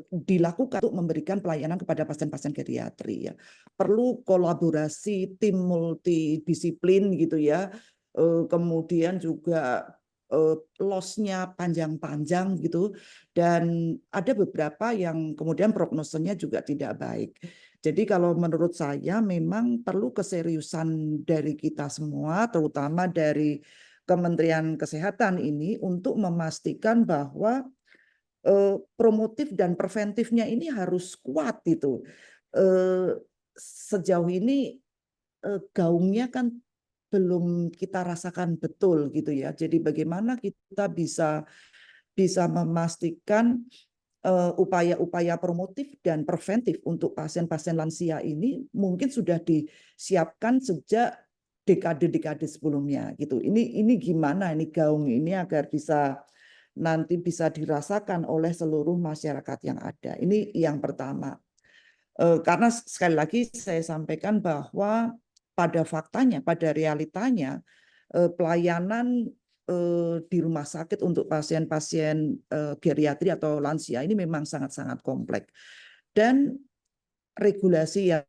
dilakukan untuk memberikan pelayanan kepada pasien-pasien geriatri ya. Perlu kolaborasi tim multidisiplin gitu ya. Kemudian juga loss-nya panjang-panjang gitu, dan ada beberapa yang kemudian prognosenya juga tidak baik. Jadi kalau menurut saya memang perlu keseriusan dari kita semua, terutama dari Kementerian Kesehatan ini untuk memastikan bahwa promotif dan preventifnya ini harus kuat gitu. Sejauh ini gaungnya kan belum kita rasakan betul gitu ya. Jadi bagaimana kita bisa memastikan upaya-upaya promotif dan preventif untuk pasien-pasien lansia ini mungkin sudah disiapkan sejak dekade-dekade sebelumnya gitu. Ini gimana ini gaung ini agar nanti bisa dirasakan oleh seluruh masyarakat yang ada. Ini yang pertama. Karena sekali lagi saya sampaikan bahwa pada faktanya, pada realitanya pelayanan di rumah sakit untuk pasien-pasien geriatri atau lansia ini memang sangat-sangat kompleks. Dan regulasi yang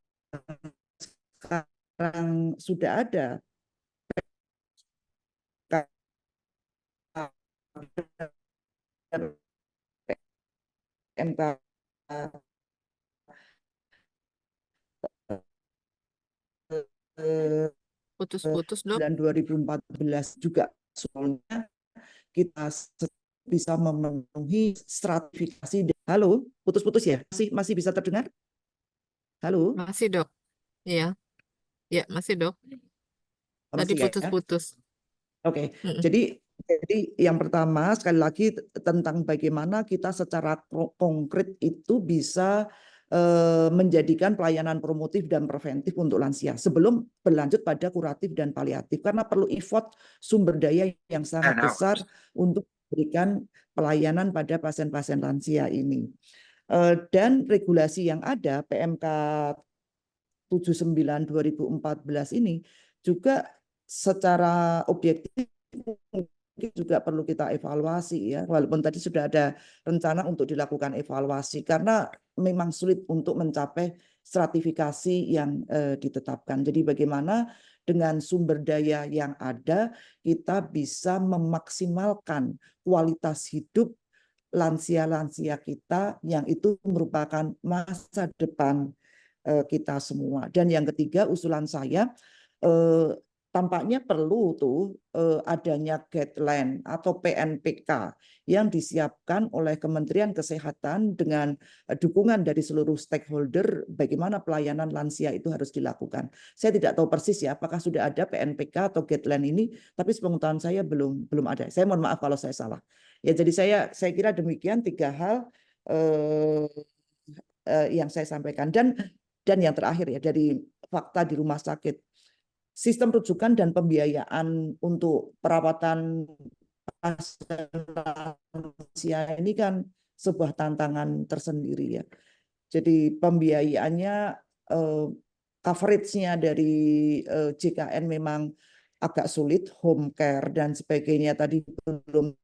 sekarang sudah ada PMK Putus-putus, Dok. dan 2014 juga soalnya kita bisa memenuhi stratifikasi. Halo, putus-putus ya? Masih bisa terdengar? Halo? Masih, Dok. Iya. Ya, masih, Dok. Tadi Masih ya? putus-putus. Oke. Jadi yang pertama sekali lagi tentang bagaimana kita secara konkret itu bisa menjadikan pelayanan promotif dan preventif untuk lansia sebelum berlanjut pada kuratif dan paliatif, karena perlu effort sumber daya yang sangat besar untuk memberikan pelayanan pada pasien-pasien lansia ini. Dan regulasi yang ada PMK 79 2014 ini juga secara objektif mungkin juga perlu kita evaluasi ya, walaupun tadi sudah ada rencana untuk dilakukan evaluasi karena memang sulit untuk mencapai stratifikasi yang ditetapkan. Jadi bagaimana dengan sumber daya yang ada kita bisa memaksimalkan kualitas hidup lansia-lansia kita yang itu merupakan masa depan kita semua. Dan yang ketiga usulan saya tampaknya perlu adanya guideline atau PNPK yang disiapkan oleh Kementerian Kesehatan dengan dukungan dari seluruh stakeholder bagaimana pelayanan lansia itu harus dilakukan. Saya tidak tahu persis ya apakah sudah ada PNPK atau guideline ini, tapi sepengetahuan saya belum ada. Saya mohon maaf kalau saya salah. Ya, jadi saya kira demikian 3 hal yang saya sampaikan. Dan yang terakhir ya, dari fakta di rumah sakit, sistem rujukan dan pembiayaan untuk perawatan pasien lansia ini kan sebuah tantangan tersendiri ya. Jadi pembiayaannya, coverage-nya dari JKN memang agak sulit, home care dan sebagainya tadi belum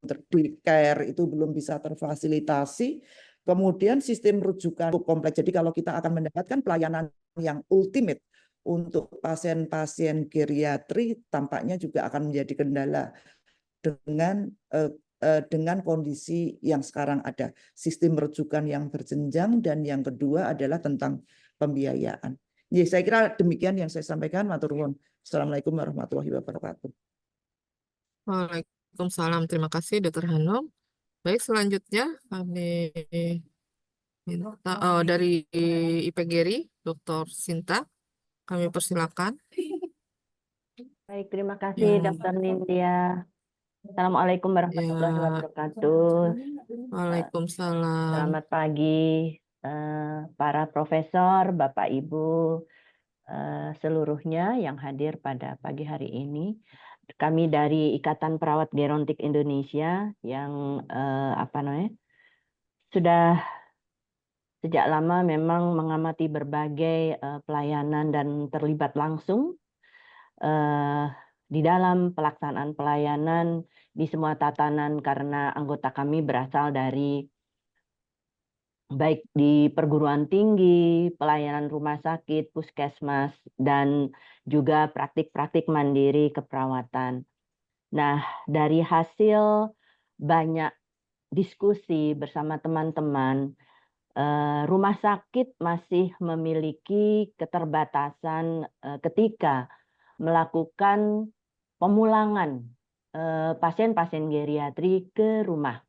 care itu belum bisa terfasilitasi. Kemudian sistem rujukan kompleks. Jadi kalau kita akan mendapatkan pelayanan yang ultimate untuk pasien-pasien geriatri tampaknya juga akan menjadi kendala dengan kondisi yang sekarang ada. Sistem rujukan yang berjenjang dan yang kedua adalah tentang pembiayaan. Ya, saya kira demikian yang saya sampaikan. Matur nuwun. Assalamualaikum warahmatullahi wabarakatuh. Waalaikumsalam. Terima kasih, Dr. Hanum. Baik, selanjutnya kami minta dari IPGRI, Dr. Sinta. Kami persilakan. Baik, terima kasih Dr. Nindya. Assalamualaikum warahmatullahi wabarakatuh. Waalaikumsalam. Selamat pagi para profesor, Bapak Ibu, seluruhnya yang hadir pada pagi hari ini. Kami dari Ikatan Perawat Gerontik Indonesia yang sudah sejak lama memang mengamati berbagai pelayanan dan terlibat langsung di dalam pelaksanaan pelayanan di semua tatanan karena anggota kami berasal dari baik di perguruan tinggi, pelayanan rumah sakit, puskesmas, dan juga praktik-praktik mandiri keperawatan. Nah, dari hasil banyak diskusi bersama teman-teman, rumah sakit masih memiliki keterbatasan ketika melakukan pemulangan pasien-pasien geriatri ke rumah.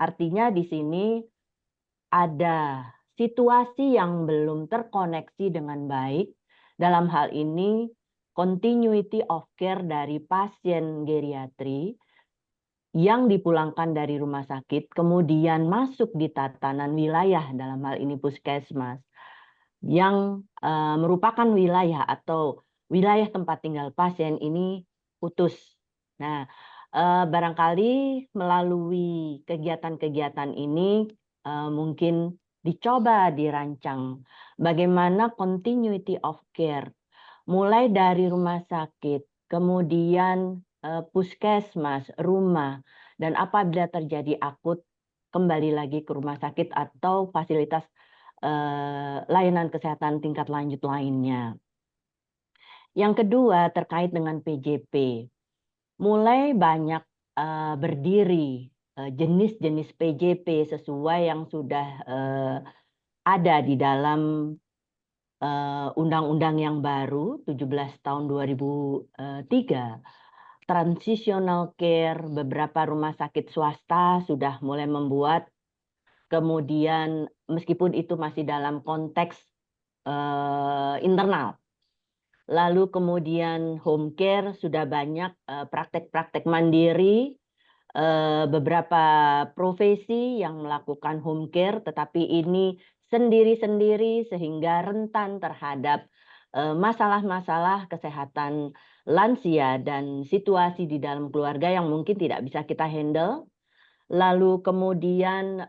Artinya di sini ada situasi yang belum terkoneksi dengan baik. Dalam hal ini, continuity of care dari pasien geriatri yang dipulangkan dari rumah sakit, kemudian masuk di tatanan wilayah, dalam hal ini puskesmas, yang merupakan wilayah atau wilayah tempat tinggal pasien ini putus. Nah, barangkali melalui kegiatan-kegiatan ini mungkin dicoba dirancang bagaimana continuity of care, mulai dari rumah sakit, kemudian puskesmas, rumah, dan apabila terjadi akut, kembali lagi ke rumah sakit atau fasilitas layanan kesehatan tingkat lanjut lainnya. Yang kedua terkait dengan PJP. Mulai banyak berdiri jenis-jenis PJP sesuai yang sudah ada di dalam undang-undang yang baru 17 tahun 2003. Transitional care, beberapa rumah sakit swasta sudah mulai membuat. Kemudian meskipun itu masih dalam konteks internal. Lalu kemudian home care sudah banyak praktek-praktek mandiri, beberapa profesi yang melakukan home care, tetapi ini sendiri-sendiri sehingga rentan terhadap masalah-masalah kesehatan lansia dan situasi di dalam keluarga yang mungkin tidak bisa kita handle. Lalu kemudian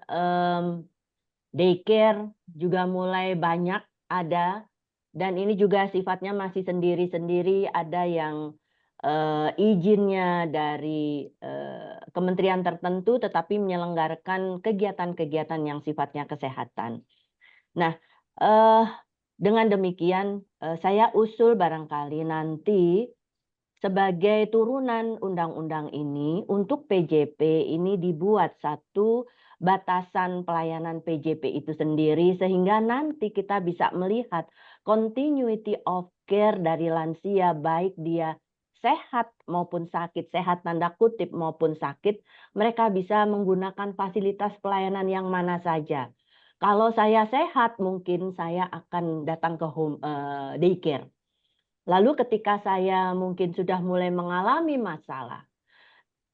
daycare juga mulai banyak ada, dan ini juga sifatnya masih sendiri-sendiri, ada yang izinnya dari kementerian tertentu tetapi menyelenggarakan kegiatan-kegiatan yang sifatnya kesehatan. Nah, dengan demikian saya usul barangkali nanti sebagai turunan undang-undang ini untuk PJP ini dibuat satu batasan pelayanan PJP itu sendiri sehingga nanti kita bisa melihat continuity of care dari lansia, baik dia sehat maupun sakit, sehat tanda kutip maupun sakit, mereka bisa menggunakan fasilitas pelayanan yang mana saja. Kalau saya sehat mungkin saya akan datang ke home daycare. Lalu ketika saya mungkin sudah mulai mengalami masalah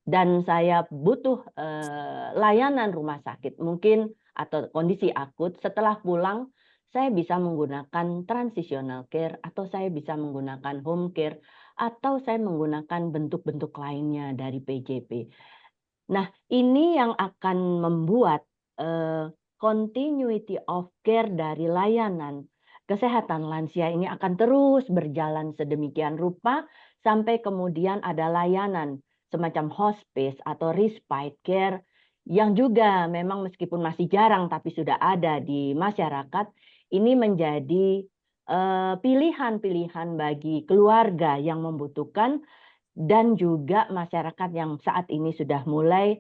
dan saya butuh layanan rumah sakit mungkin atau kondisi akut, setelah pulang saya bisa menggunakan transitional care atau saya bisa menggunakan home care atau saya menggunakan bentuk-bentuk lainnya dari PJP. Nah, ini yang akan membuat continuity of care dari layanan kesehatan lansia ini akan terus berjalan sedemikian rupa sampai kemudian ada layanan semacam hospice atau respite care yang juga memang meskipun masih jarang tapi sudah ada di masyarakat. Ini menjadi pilihan-pilihan bagi keluarga yang membutuhkan dan juga masyarakat yang saat ini sudah mulai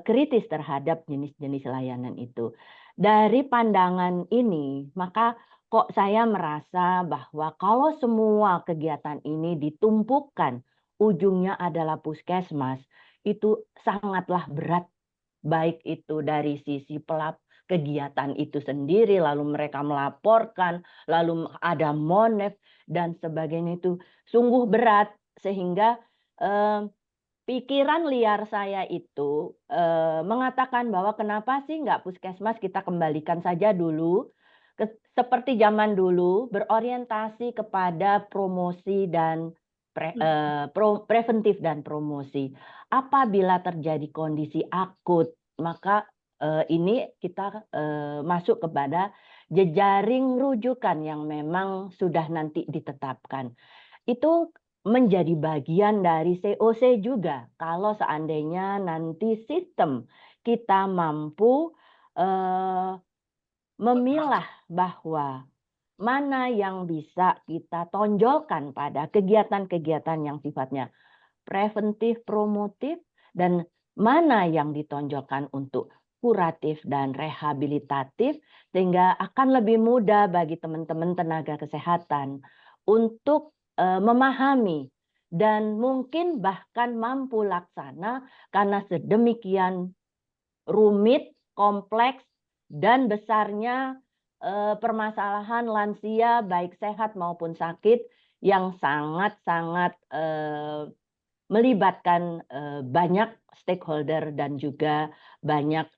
kritis terhadap jenis-jenis layanan itu. Dari pandangan ini, maka kok saya merasa bahwa kalau semua kegiatan ini ditumpukan, ujungnya adalah puskesmas, itu sangatlah berat, baik itu dari sisi kegiatan itu sendiri, lalu mereka melaporkan, lalu ada monef, dan sebagainya itu sungguh berat, sehingga pikiran liar saya itu mengatakan bahwa kenapa sih nggak puskesmas kita kembalikan saja dulu, seperti zaman dulu, berorientasi kepada promosi dan preventif dan promosi. Apabila terjadi kondisi akut, maka ini kita masuk kepada jejaring rujukan yang memang sudah nanti ditetapkan. Itu menjadi bagian dari COC juga. Kalau seandainya nanti sistem kita mampu memilah bahwa mana yang bisa kita tonjolkan pada kegiatan-kegiatan yang sifatnya preventif, promotif, dan mana yang ditonjolkan untuk kuratif dan rehabilitatif, sehingga akan lebih mudah bagi teman-teman tenaga kesehatan untuk memahami dan mungkin bahkan mampu laksana karena sedemikian rumit, kompleks, dan besarnya permasalahan lansia baik sehat maupun sakit yang sangat-sangat melibatkan banyak stakeholder dan juga banyak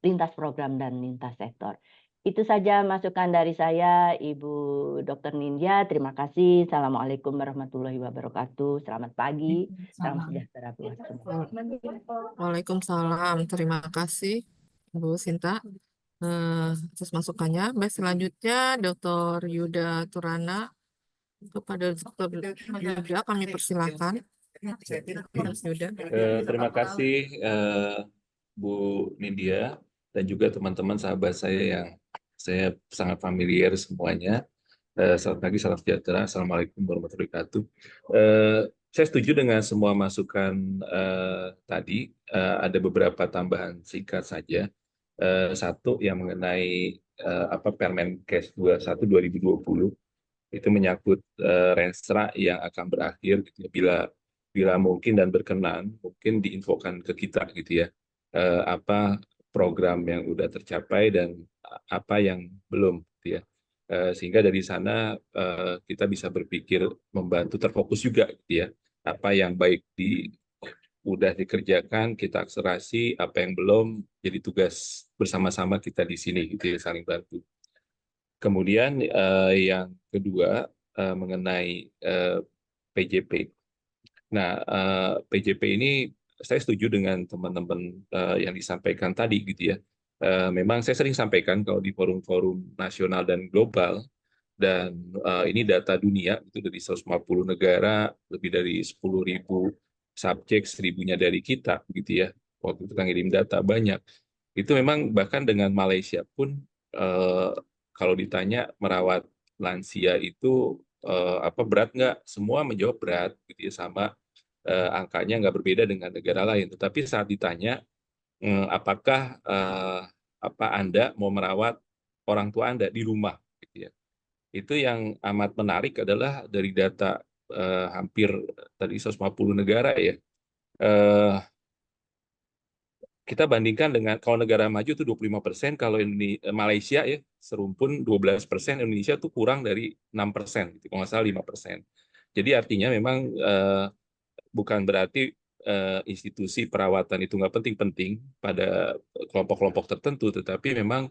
lintas program dan lintas sektor. Itu saja masukan dari saya, Ibu Dr. Nindya. Terima kasih. Assalamualaikum warahmatullahi wabarakatuh. Selamat pagi. Salam sejahtera buat semua. Waalaikumsalam. Terima kasih, Bu Sinta, atas masukannya. Baik, selanjutnya Dr. Yuda Turana. Kepada Dr. Yuda kami persilakan. Mas Yuda. Terima kasih Bu Nindya dan juga teman-teman sahabat saya yang saya sangat familiar semuanya. Selamat pagi, salam sejahtera. Assalamualaikum warahmatullahi wabarakatuh. Saya setuju dengan semua masukan tadi. Ada beberapa tambahan singkat saja. Satu yang mengenai Permenkes 21 2020 itu menyangkut renstra yang akan berakhir gitu ya. Bila mungkin dan berkenan, mungkin diinfokan ke kita gitu ya, apa program yang udah tercapai dan apa yang belum gitu ya. Sehingga dari sana kita bisa berpikir membantu terfokus juga gitu ya. Apa yang baik udah dikerjakan, kita akselerasi, apa yang belum jadi tugas bersama-sama kita di sini gitu ya, saling bantu. Kemudian yang kedua mengenai PJP. Nah, PJP ini saya setuju dengan teman-teman yang disampaikan tadi gitu ya. Memang saya sering sampaikan kalau di forum-forum nasional dan global, dan ini data dunia itu dari 150 negara, lebih dari 10.000 subjek, 1.000-nya dari kita gitu ya. Waktu itu kan ngirim data banyak. Itu memang bahkan dengan Malaysia pun kalau ditanya merawat lansia itu berat nggak? Semua menjawab berat gitu ya, sama angkanya nggak berbeda dengan negara lain. Tetapi saat ditanya apakah Anda mau merawat orang tua Anda di rumah, gitu ya. Itu yang amat menarik adalah dari data hampir tadi 150 negara ya. Kita bandingkan dengan kalau negara maju itu 25%, kalau Malaysia ya serumpun 12%, Indonesia tuh kurang dari 6%, gitu, kalau nggak salah 5%. Jadi artinya memang bukan berarti institusi perawatan itu nggak penting-penting pada kelompok-kelompok tertentu, tetapi memang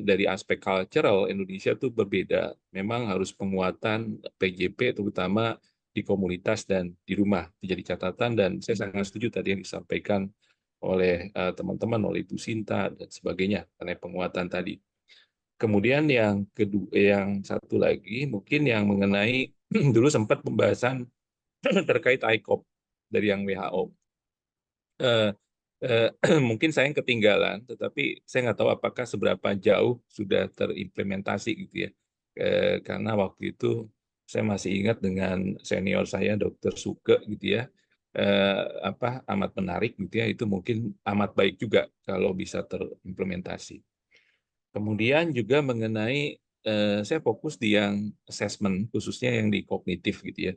dari aspek cultural Indonesia tuh berbeda. Memang harus penguatan PJP terutama di komunitas dan di rumah jadi catatan, dan saya sangat setuju tadi yang disampaikan oleh teman-teman, oleh Ibu Sinta dan sebagainya mengenai penguatan tadi. Kemudian yang kedua, yang satu lagi mungkin yang mengenai dulu sempat pembahasan terkait ICOP dari yang WHO. Mungkin saya yang ketinggalan, tetapi saya nggak tahu apakah seberapa jauh sudah terimplementasi gitu ya. Karena waktu itu saya masih ingat dengan senior saya, Dr. Suke gitu ya, amat menarik gitu ya. Itu mungkin amat baik juga kalau bisa terimplementasi. Kemudian juga mengenai saya fokus di yang assessment, khususnya yang di kognitif gitu ya.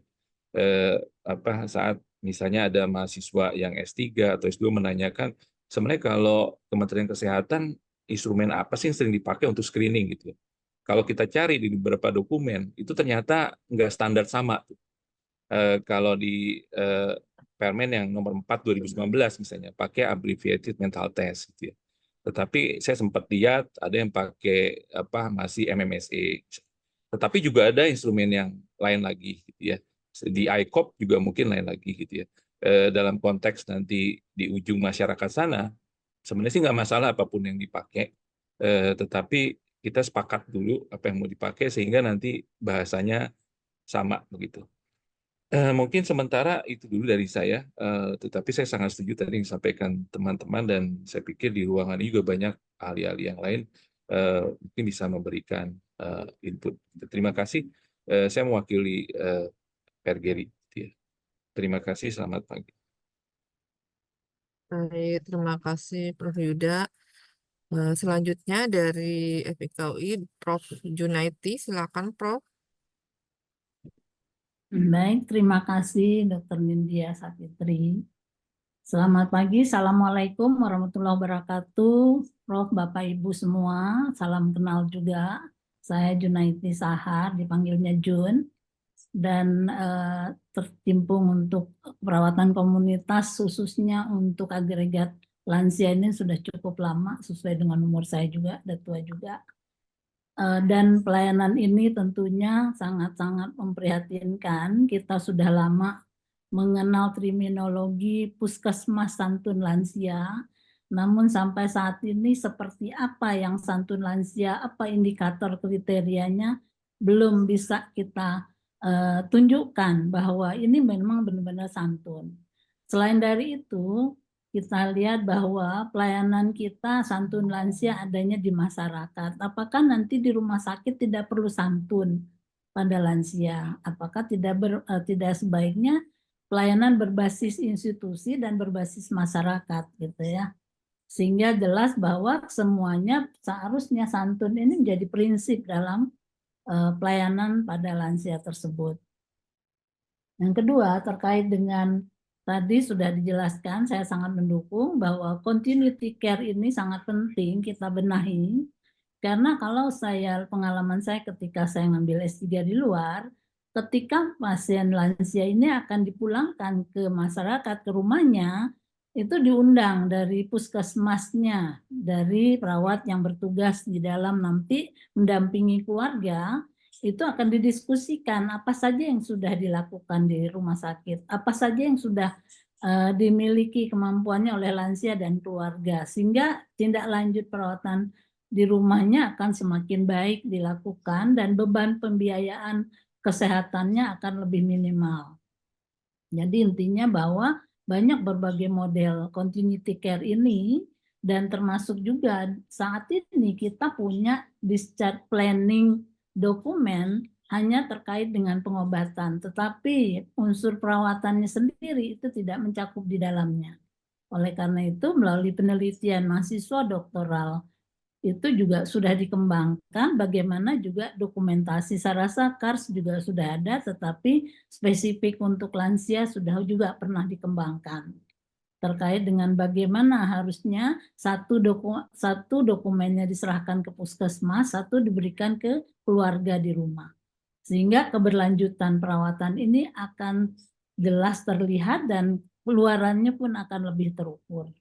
Saat misalnya ada mahasiswa yang S3 atau S2 menanyakan, sebenarnya kalau Kementerian Kesehatan instrumen apa sih yang sering dipakai untuk screening gitu. Kalau kita cari di beberapa dokumen, itu ternyata nggak standar sama. Kalau di Permen yang nomor 4 2019 misalnya, pakai abbreviated mental test gitu ya. Tetapi saya sempat lihat ada yang pakai masih MMSE. Tetapi juga ada instrumen yang lain lagi gitu ya. Di ICOP juga mungkin lain lagi gitu ya. Dalam konteks nanti di ujung masyarakat sana, sebenarnya sih nggak masalah apapun yang dipakai, tetapi kita sepakat dulu apa yang mau dipakai sehingga nanti bahasanya sama begitu. Mungkin sementara itu dulu dari saya, tetapi saya sangat setuju tadi yang disampaikan teman-teman, dan saya pikir di ruangan ini juga banyak ahli-ahli yang lain mungkin bisa memberikan input. Terima kasih. Saya mewakili Pergeri. Terima kasih, selamat pagi. Baik, terima kasih Prof. Yuda. Selanjutnya dari FIKUI, Prof. Junaiti, silakan Prof. Baik, terima kasih Dr. Nindya Sapitri. Selamat pagi, Assalamualaikum warahmatullahi wabarakatuh. Prof, Bapak Ibu semua, salam kenal juga. Saya Junaiti Sahar, dipanggilnya Jun, dan tertimpung untuk perawatan komunitas khususnya untuk agregat lansia ini sudah cukup lama, sesuai dengan umur saya juga, udah tua juga. Dan pelayanan ini tentunya sangat-sangat memprihatinkan. Kita sudah lama mengenal terminologi puskesmas santun lansia, namun sampai saat ini seperti apa yang santun lansia, apa indikator kriterianya belum bisa kita tunjukkan bahwa ini memang benar-benar santun. Selain dari itu, kita lihat bahwa pelayanan kita santun lansia adanya di masyarakat. Apakah nanti di rumah sakit tidak perlu santun pada lansia? Apakah tidak sebaiknya pelayanan berbasis institusi dan berbasis masyarakat gitu ya? Sehingga jelas bahwa semuanya seharusnya santun ini menjadi prinsip dalam pelayanan pada lansia tersebut. Yang kedua, terkait dengan tadi sudah dijelaskan, saya sangat mendukung bahwa continuity care ini sangat penting kita benahi. Karena kalau pengalaman saya ketika saya ngambil S3 di luar, ketika pasien lansia ini akan dipulangkan ke masyarakat, ke rumahnya, itu diundang dari puskesmasnya, dari perawat yang bertugas di dalam nanti mendampingi keluarga, itu akan didiskusikan apa saja yang sudah dilakukan di rumah sakit, apa saja yang sudah dimiliki kemampuannya oleh lansia dan keluarga, sehingga tindak lanjut perawatan di rumahnya akan semakin baik dilakukan dan beban pembiayaan kesehatannya akan lebih minimal. Jadi intinya bahwa banyak berbagai model continuity care ini, dan termasuk juga saat ini kita punya discharge planning dokumen hanya terkait dengan pengobatan, tetapi unsur perawatannya sendiri itu tidak mencakup di dalamnya. Oleh karena itu, melalui penelitian mahasiswa doktoral itu juga sudah dikembangkan bagaimana juga dokumentasi. Saya rasa KARS juga sudah ada, tetapi spesifik untuk lansia sudah juga pernah dikembangkan terkait dengan bagaimana harusnya satu dokumennya diserahkan ke puskesmas, satu diberikan ke keluarga di rumah. Sehingga keberlanjutan perawatan ini akan jelas terlihat dan keluarannya pun akan lebih terukur.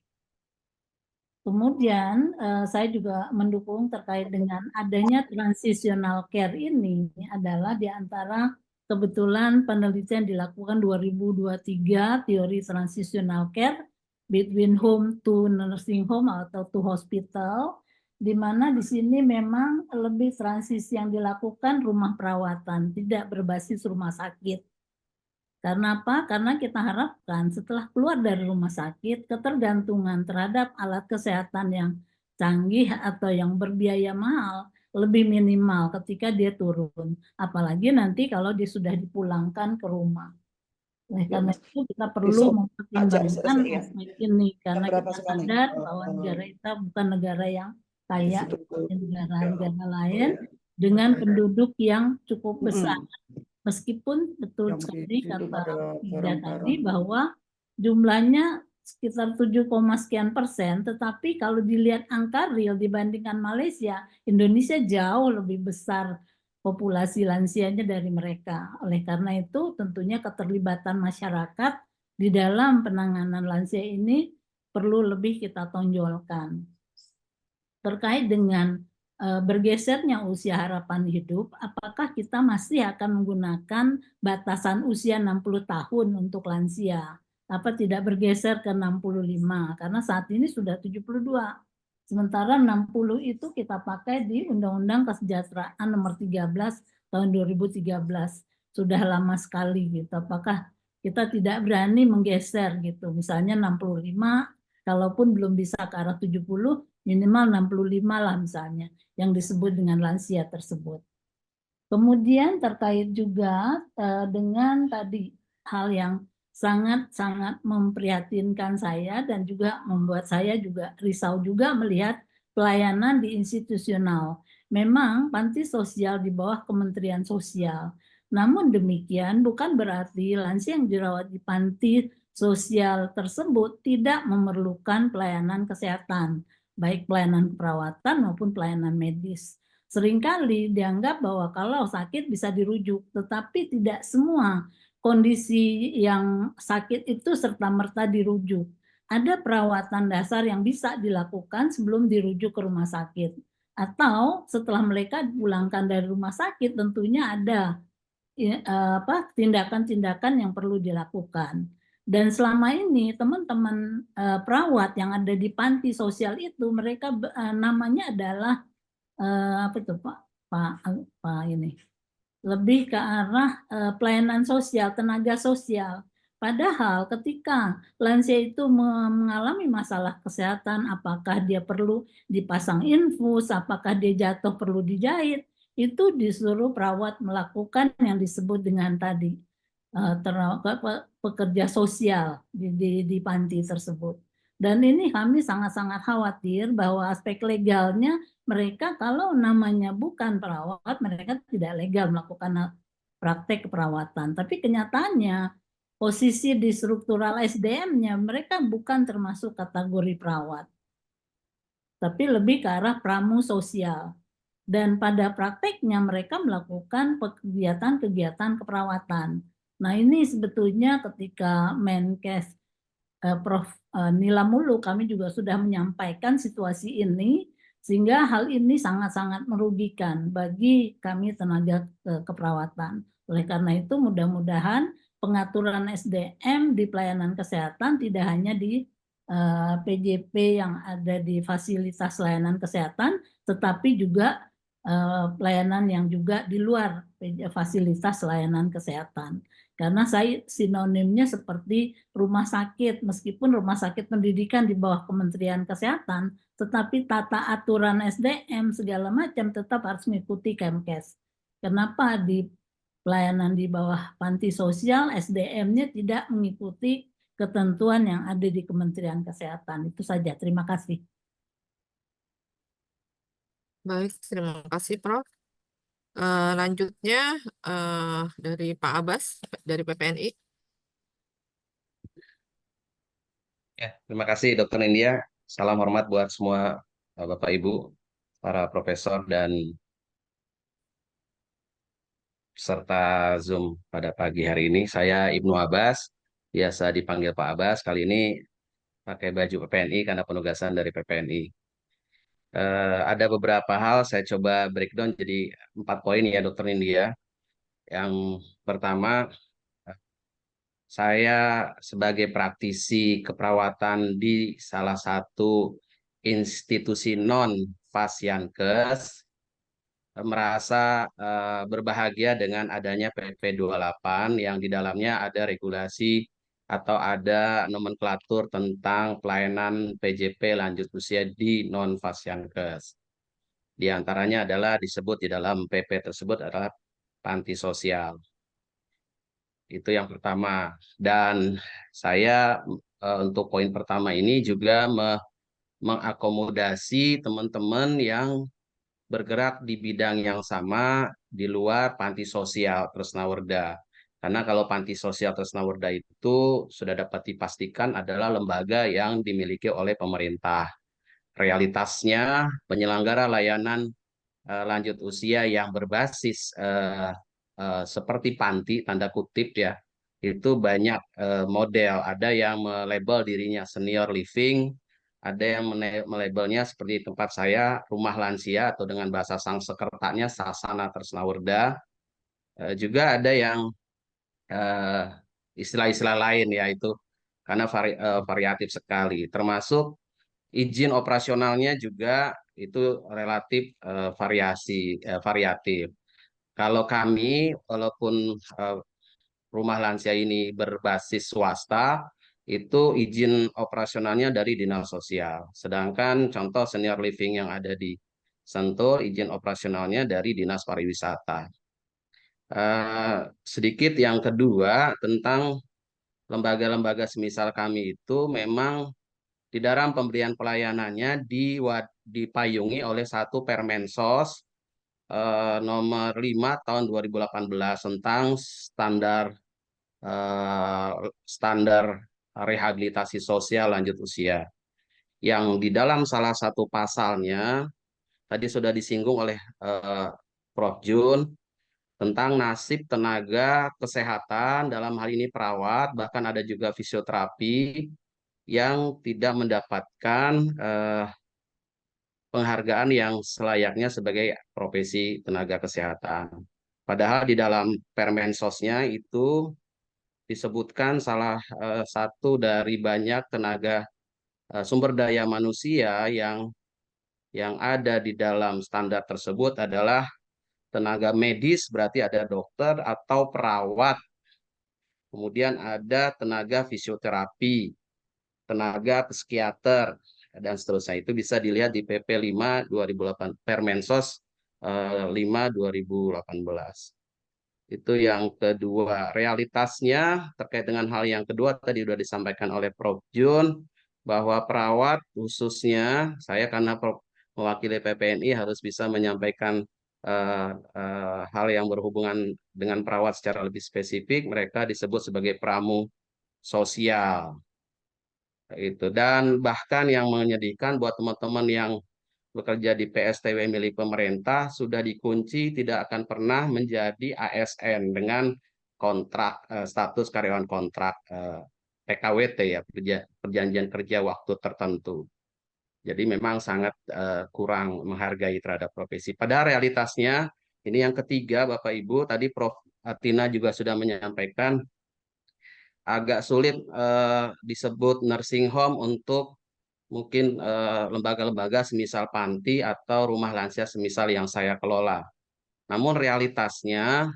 Kemudian saya juga mendukung terkait dengan adanya transitional care ini adalah di antara kebetulan penelitian dilakukan 2023 teori transitional care between home to nursing home atau to hospital, di mana di sini memang lebih transisi yang dilakukan rumah perawatan, tidak berbasis rumah sakit. Karena apa? Karena kita harapkan setelah keluar dari rumah sakit, ketergantungan terhadap alat kesehatan yang canggih atau yang berbiaya mahal lebih minimal ketika dia turun. Apalagi nanti kalau dia sudah dipulangkan ke rumah. Oleh karena itu kita perlu mempertimbangkan aspek ini, karena kita sadar bahwa negara kita bukan negara yang kaya seperti negara-negara lain dengan penduduk yang cukup besar. Meskipun betul sekali kata Ida tadi bahwa jumlahnya sekitar 7, sekian persen, tetapi kalau dilihat angka real dibandingkan Malaysia, Indonesia jauh lebih besar populasi lansianya dari mereka. Oleh karena itu tentunya keterlibatan masyarakat di dalam penanganan lansia ini perlu lebih kita tonjolkan. Terkait dengan bergesernya usia harapan hidup, apakah kita masih akan menggunakan batasan usia 60 tahun untuk lansia? Apa tidak bergeser ke 65? Karena saat ini sudah 72. Sementara 60 itu kita pakai di Undang-Undang Kesejahteraan Nomor 13 tahun 2013. Sudah lama sekali gitu. Apakah kita tidak berani menggeser gitu? Misalnya 65, kalaupun belum bisa ke arah 70, minimal 65 lah misalnya yang disebut dengan lansia tersebut. Kemudian terkait juga dengan tadi hal yang sangat-sangat memprihatinkan saya dan juga membuat saya juga risau juga melihat pelayanan di institusional. Memang panti sosial di bawah Kementerian Sosial. Namun demikian bukan berarti lansia yang dirawat di panti sosial tersebut tidak memerlukan pelayanan kesehatan, baik pelayanan perawatan maupun pelayanan medis. Seringkali dianggap bahwa kalau sakit bisa dirujuk, tetapi tidak semua kondisi yang sakit itu serta-merta dirujuk. Ada perawatan dasar yang bisa dilakukan sebelum dirujuk ke rumah sakit. Atau setelah mereka dipulangkan dari rumah sakit tentunya ada tindakan-tindakan yang perlu dilakukan. Dan selama ini teman-teman perawat yang ada di panti sosial itu mereka namanya adalah apa itu Pak ini lebih ke arah pelayanan sosial, tenaga sosial. Padahal ketika lansia itu mengalami masalah kesehatan, apakah dia perlu dipasang infus, apakah dia jatuh perlu dijahit, itu disuruh perawat melakukan yang disebut dengan tadi pekerja sosial di panti tersebut. Dan ini kami sangat-sangat khawatir bahwa aspek legalnya mereka kalau namanya bukan perawat, mereka tidak legal melakukan praktek keperawatan. Tapi kenyataannya posisi di struktural SDM-nya mereka bukan termasuk kategori perawat. Tapi lebih ke arah pramu sosial. Dan pada prakteknya mereka melakukan kegiatan-kegiatan keperawatan. Nah ini sebetulnya ketika Menkes Prof. Nila Muluk kami juga sudah menyampaikan situasi ini sehingga hal ini sangat-sangat merugikan bagi kami tenaga keperawatan. Oleh karena itu mudah-mudahan pengaturan SDM di pelayanan kesehatan tidak hanya di PJP yang ada di fasilitas layanan kesehatan, tetapi juga pelayanan yang juga di luar fasilitas layanan kesehatan. Karena saya sinonimnya seperti rumah sakit, meskipun rumah sakit pendidikan di bawah Kementerian Kesehatan, tetapi tata aturan SDM segala macam tetap harus mengikuti Kemkes. Kenapa di pelayanan di bawah panti sosial SDM-nya tidak mengikuti ketentuan yang ada di Kementerian Kesehatan? Itu saja, terima kasih. Baik, terima kasih Prof. Lanjutnya dari Pak Abbas dari PPNI. Ya, terima kasih Dr. India. Salam hormat buat semua Bapak Ibu, para profesor dan peserta Zoom pada pagi hari ini. Saya Ibnu Abbas, biasa dipanggil Pak Abbas. Kali ini pakai baju PPNI karena penugasan dari PPNI. Ada beberapa hal saya coba breakdown jadi 4 poin ya Dr. India. Yang pertama, saya sebagai praktisi keperawatan di salah satu institusi non-Fasyankes merasa berbahagia dengan adanya PP 28 yang di dalamnya ada regulasi atau ada nomenklatur tentang pelayanan PJP lanjut usia di non-Fasyankes. Di antaranya adalah disebut di dalam PP tersebut adalah panti sosial. Itu yang pertama. Dan saya untuk poin pertama ini juga mengakomodasi teman-teman yang bergerak di bidang yang sama di luar panti sosial Tresnawerda. Karena kalau panti sosial Tresnawerda itu sudah dapat dipastikan adalah lembaga yang dimiliki oleh pemerintah. Realitasnya penyelenggara layanan lanjut usia yang berbasis seperti panti tanda kutip ya, itu banyak model. Ada yang melabel dirinya senior living, ada yang melabelnya seperti tempat saya rumah lansia atau dengan bahasa Sanskertanya Sasana Tresnawerda. Juga ada yang istilah-istilah lain ya itu karena variatif sekali. Termasuk izin operasionalnya juga itu relatif variatif. Kalau kami walaupun rumah lansia ini berbasis swasta, itu izin operasionalnya dari Dinas Sosial. Sedangkan contoh senior living yang ada di Sentul, izin operasionalnya dari Dinas Pariwisata. Sedikit yang kedua tentang lembaga-lembaga semisal kami itu memang di dalam pemberian pelayanannya dipayungi oleh satu Permensos nomor 5 tahun 2018 tentang standar rehabilitasi sosial lanjut usia. Yang di dalam salah satu pasalnya tadi sudah disinggung oleh Prof. Jun tentang nasib tenaga kesehatan, dalam hal ini perawat, bahkan ada juga fisioterapi yang tidak mendapatkan penghargaan yang selayaknya sebagai profesi tenaga kesehatan. Padahal di dalam Permensosnya itu disebutkan salah satu dari banyak tenaga sumber daya manusia yang ada di dalam standar tersebut adalah tenaga medis, berarti ada dokter atau perawat. Kemudian ada tenaga fisioterapi, tenaga psikiater, dan seterusnya. Itu bisa dilihat di PP 5 2008 Permensos 5 2018. Itu yang kedua. Realitasnya terkait dengan hal yang kedua tadi sudah disampaikan oleh Prof. Jun bahwa perawat khususnya saya karena mewakili PPNI harus bisa menyampaikan hal yang berhubungan dengan perawat secara lebih spesifik. Mereka disebut sebagai pramu sosial. Itu. Dan bahkan yang menyedihkan buat teman-teman yang bekerja di PSTW milik pemerintah sudah dikunci tidak akan pernah menjadi ASN dengan kontrak status karyawan kontrak PKWT ya, perjanjian kerja waktu tertentu. Jadi memang sangat kurang menghargai terhadap profesi. Padahal realitasnya ini yang ketiga Bapak Ibu, tadi Prof. Tina juga sudah menyampaikan agak sulit disebut nursing home untuk mungkin lembaga-lembaga semisal panti atau rumah lansia semisal yang saya kelola. Namun realitasnya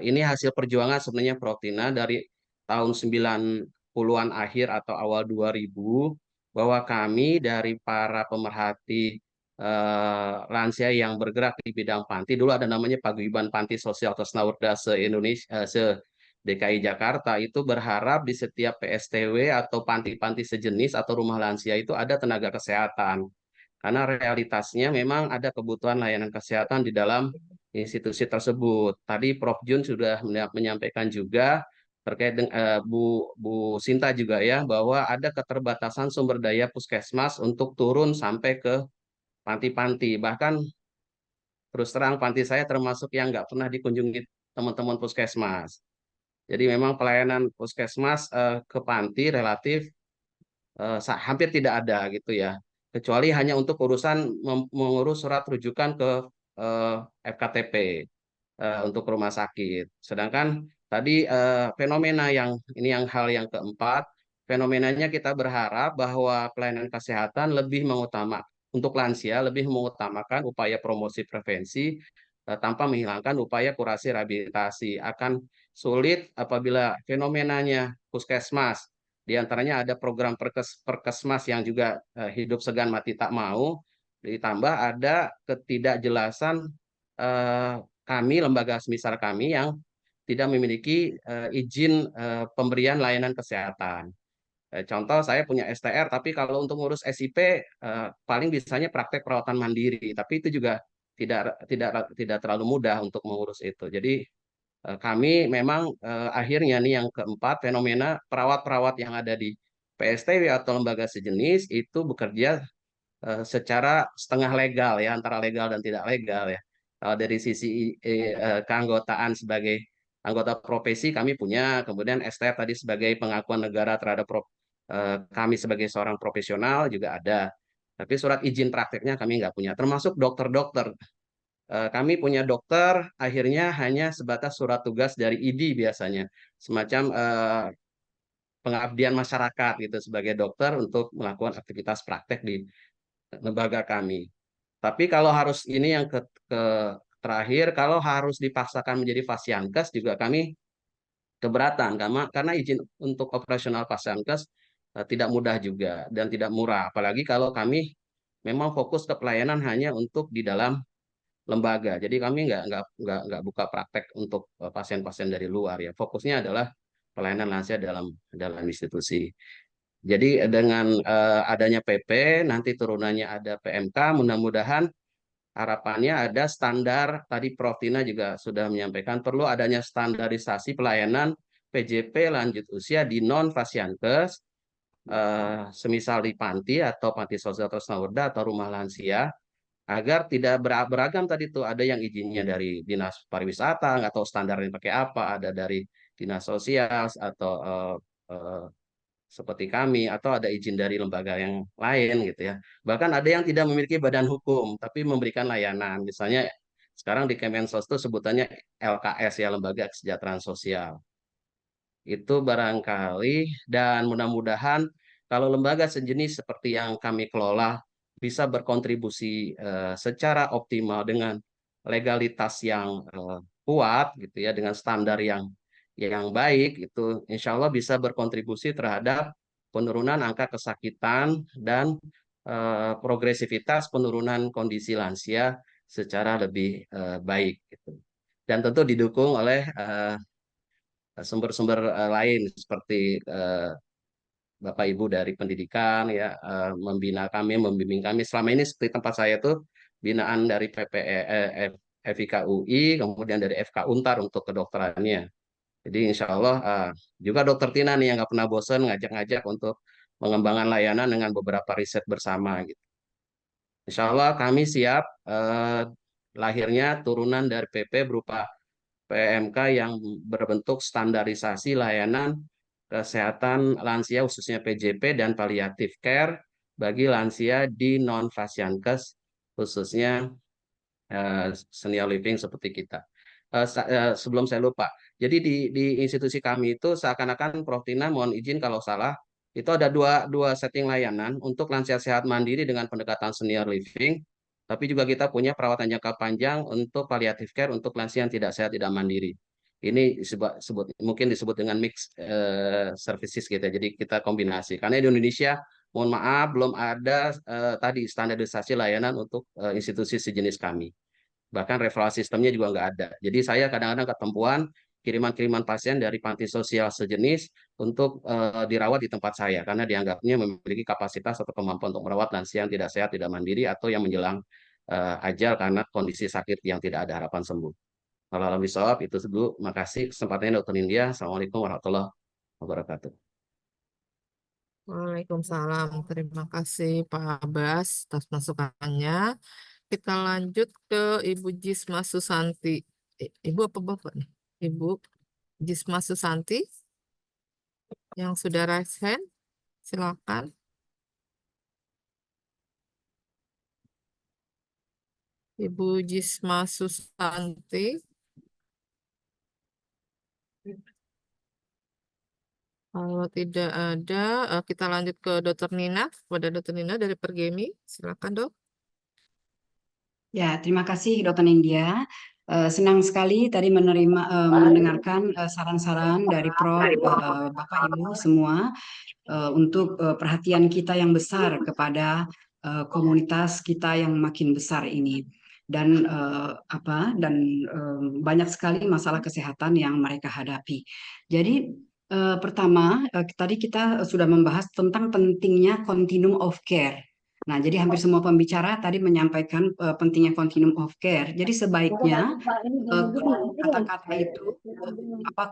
ini hasil perjuangan sebenarnya Prof. Tina dari tahun 90-an akhir atau awal 2000 bahwa kami dari para pemerhati lansia yang bergerak di bidang panti, dulu ada namanya Paguyuban Panti Sosial Tresnawardha se-Indonesia DKI Jakarta, itu berharap di setiap PSTW atau panti-panti sejenis atau rumah lansia itu ada tenaga kesehatan. Karena realitasnya memang ada kebutuhan layanan kesehatan di dalam institusi tersebut. Tadi Prof. Jun sudah menyampaikan juga terkait dengan Bu Sinta juga ya, bahwa ada keterbatasan sumber daya puskesmas untuk turun sampai ke panti-panti. Bahkan terus terang panti saya termasuk yang nggak pernah dikunjungi teman-teman puskesmas. Jadi memang pelayanan puskesmas ke panti relatif hampir tidak ada gitu ya. Kecuali hanya untuk urusan mengurus surat rujukan ke FKTP untuk rumah sakit. Sedangkan tadi fenomena yang ini hal yang keempat, fenomenanya kita berharap bahwa pelayanan kesehatan lebih mengutamakan untuk lansia lebih mengutamakan upaya promosi prevensi tanpa menghilangkan upaya kurasi rehabilitasi. Akan sulit apabila fenomenanya puskesmas, di antaranya ada program perkesmas yang juga hidup segan mati tak mau, ditambah ada ketidakjelasan kami, lembaga semisal kami yang tidak memiliki izin pemberian layanan kesehatan. Contoh saya punya STR, tapi kalau untuk ngurus SIP paling bisanya praktek perawatan mandiri, tapi itu juga tidak terlalu mudah untuk mengurus itu. Jadi kami memang akhirnya nih yang keempat, fenomena perawat-perawat yang ada di PSTW atau lembaga sejenis itu bekerja secara setengah legal ya, antara legal dan tidak legal ya. Dari sisi keanggotaan sebagai anggota profesi kami punya, kemudian STR tadi sebagai pengakuan negara terhadap kami sebagai seorang profesional juga ada. Tapi surat izin prakteknya kami nggak punya, termasuk dokter-dokter. Kami punya dokter, akhirnya hanya sebatas surat tugas dari ID biasanya, semacam pengabdian masyarakat gitu sebagai dokter untuk melakukan aktivitas praktek di lembaga kami. Tapi kalau harus ini yang terakhir, kalau harus dipaksakan menjadi Fasiankes juga kami keberatan karena izin untuk operasional Fasiankes tidak mudah juga dan tidak murah. Apalagi kalau kami memang fokus ke pelayanan hanya untuk di dalam lembaga. Jadi kami nggak buka praktek untuk pasien-pasien dari luar ya. Fokusnya adalah pelayanan lansia dalam institusi. Jadi dengan adanya PP, nanti turunannya ada PMK, mudah-mudahan harapannya ada standar, tadi Prof. Tina juga sudah menyampaikan, perlu adanya standarisasi pelayanan PJP lanjut usia di non-Fasiankes, semisal di panti atau panti sosial Tresnawardha atau rumah lansia, agar tidak beragam tadi tuh, ada yang izinnya dari Dinas Pariwisata, nggak tahu standarnya pakai apa, ada dari Dinas Sosial atau seperti kami, atau ada izin dari lembaga yang lain gitu ya. Bahkan ada yang tidak memiliki badan hukum tapi memberikan layanan. Misalnya sekarang di Kemensos itu sebutannya LKS ya, Lembaga Kesejahteraan Sosial. Itu barangkali, dan mudah-mudahan kalau lembaga sejenis seperti yang kami kelola bisa berkontribusi secara optimal dengan legalitas yang kuat gitu ya, dengan standar yang baik, itu insya Allah bisa berkontribusi terhadap penurunan angka kesakitan dan progresivitas penurunan kondisi lansia secara lebih baik gitu. Dan tentu didukung oleh sumber-sumber lain seperti Bapak Ibu dari pendidikan ya, membina kami, membimbing kami. Selama ini seperti tempat saya tuh binaan dari FIK UI, kemudian dari FK Untar untuk kedokterannya. Jadi insya Allah juga Dokter Tina nih yang nggak pernah bosan ngajak-ngajak untuk mengembangkan layanan dengan beberapa riset bersama gitu. Insya Allah kami siap, lahirnya turunan dari PP berupa PMK yang berbentuk standarisasi layanan kesehatan lansia khususnya PJP dan palliative care bagi lansia di non-Fasiankes khususnya senior living seperti kita. Sebelum saya lupa, jadi di institusi kami itu seakan-akan Prof. Tina mohon izin kalau salah, itu ada dua setting layanan untuk lansia sehat mandiri dengan pendekatan senior living, tapi juga kita punya perawatan jangka panjang untuk palliative care untuk lansia yang tidak sehat tidak mandiri. Ini mungkin disebut dengan mix services gitu. Jadi kita kombinasi. Karena di Indonesia, mohon maaf, belum ada tadi standarisasi layanan untuk institusi sejenis kami. Bahkan referral sistemnya juga nggak ada. Jadi saya kadang-kadang ketempuan kiriman-kiriman pasien dari panti sosial sejenis untuk dirawat di tempat saya karena dianggapnya memiliki kapasitas atau kemampuan untuk merawat lansia yang tidak sehat, tidak mandiri, atau yang menjelang ajal karena kondisi sakit yang tidak ada harapan sembuh. Kalau alam bisawab itu dulu. Makasih kesempatannya Dr. Nindya. Assalamualaikum warahmatullahi wabarakatuh. Waalaikumsalam. Terima kasih Pak Abbas atas masukannya. Kita lanjut ke Ibu Jisma Susanti. Ibu apa Bapak nih? Ibu Jisma Susanti yang sudah raise hand. Silakan. Ibu Jisma Susanti. Kalau tidak ada, kita lanjut ke Dr. Nina. Kepada Dr. Nina dari Pergemi. Silakan, Dok. Ya, terima kasih Dr. Nindya. Senang sekali tadi mendengarkan saran-saran dari Prof, Bapak Ibu semua untuk perhatian kita yang besar kepada komunitas kita yang makin besar ini. Dan banyak sekali masalah kesehatan yang mereka hadapi. Jadi pertama tadi kita sudah membahas tentang pentingnya continuum of care. Nah, jadi hampir semua pembicara tadi menyampaikan pentingnya continuum of care. Jadi sebaiknya kata-kata itu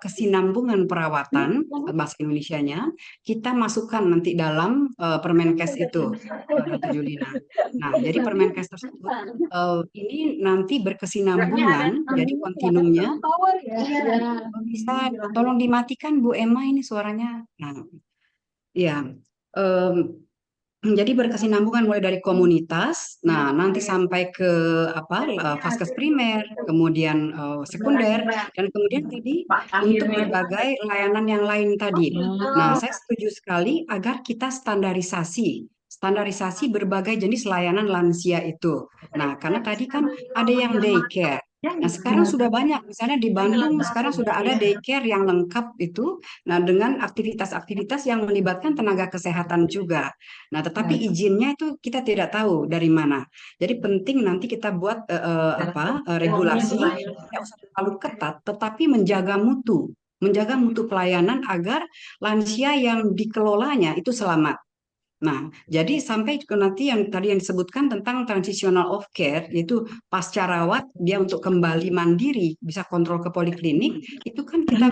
kesinambungan perawatan bahasa Indonesianya kita masukkan nanti dalam Permenkes itu, Dr. Julina. Nah, jadi Permenkes tersebut ini nanti berkesinambungan, jadi kontinumnya bisa tolong dimatikan Bu Emma ini suaranya. Nah, ya. Jadi berkesinambungan mulai dari komunitas, nah nanti sampai ke vaskes primer, kemudian sekunder, dan kemudian tadi untuk berbagai layanan yang lain tadi. Nah, saya setuju sekali agar kita standarisasi berbagai jenis layanan lansia itu. Nah, karena tadi kan ada yang daycare. Nah, sekarang sudah banyak, misalnya di Bandung sekarang sudah ada daycare yang lengkap itu, nah dengan aktivitas-aktivitas yang melibatkan tenaga kesehatan juga. Nah, tetapi izinnya itu kita tidak tahu dari mana. Jadi penting nanti kita buat regulasi tidak usah terlalu ketat, tetapi menjaga mutu. menjaga mutu pelayanan agar lansia yang dikelolanya itu selamat. Nah, jadi sampai ke nanti yang tadi yang disebutkan tentang transitional of care, yaitu pasca rawat dia untuk kembali mandiri, bisa kontrol ke poliklinik, itu kan kita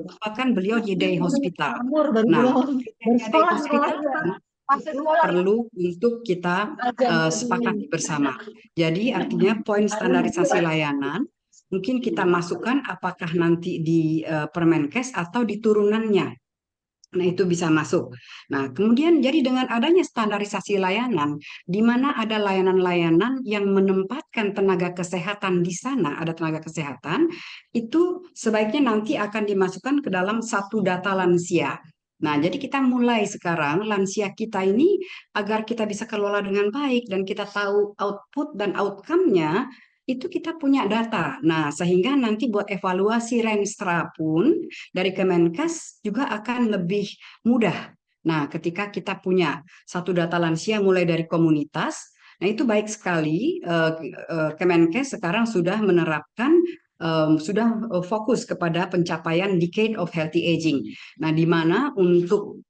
tempatkan beliau di day hospital. Nah, kriteria day hospital itu perlu untuk kita sepakati bersama. Jadi artinya poin standarisasi layanan mungkin kita masukkan apakah nanti di Permenkes atau di turunannya. Nah, itu bisa masuk. Nah, kemudian jadi dengan adanya standarisasi layanan, di mana ada layanan-layanan yang menempatkan tenaga kesehatan di sana, ada tenaga kesehatan, itu sebaiknya nanti akan dimasukkan ke dalam satu data lansia. Nah, jadi kita mulai sekarang lansia kita ini agar kita bisa kelola dengan baik dan kita tahu output dan outcome-nya, itu kita punya data. Nah, sehingga nanti buat evaluasi Renstra pun dari Kemenkes juga akan lebih mudah. Nah, ketika kita punya satu data lansia mulai dari komunitas, nah itu baik sekali. Kemenkes sekarang sudah menerapkan sudah fokus kepada pencapaian Decade of Healthy Aging. Nah, di mana untuk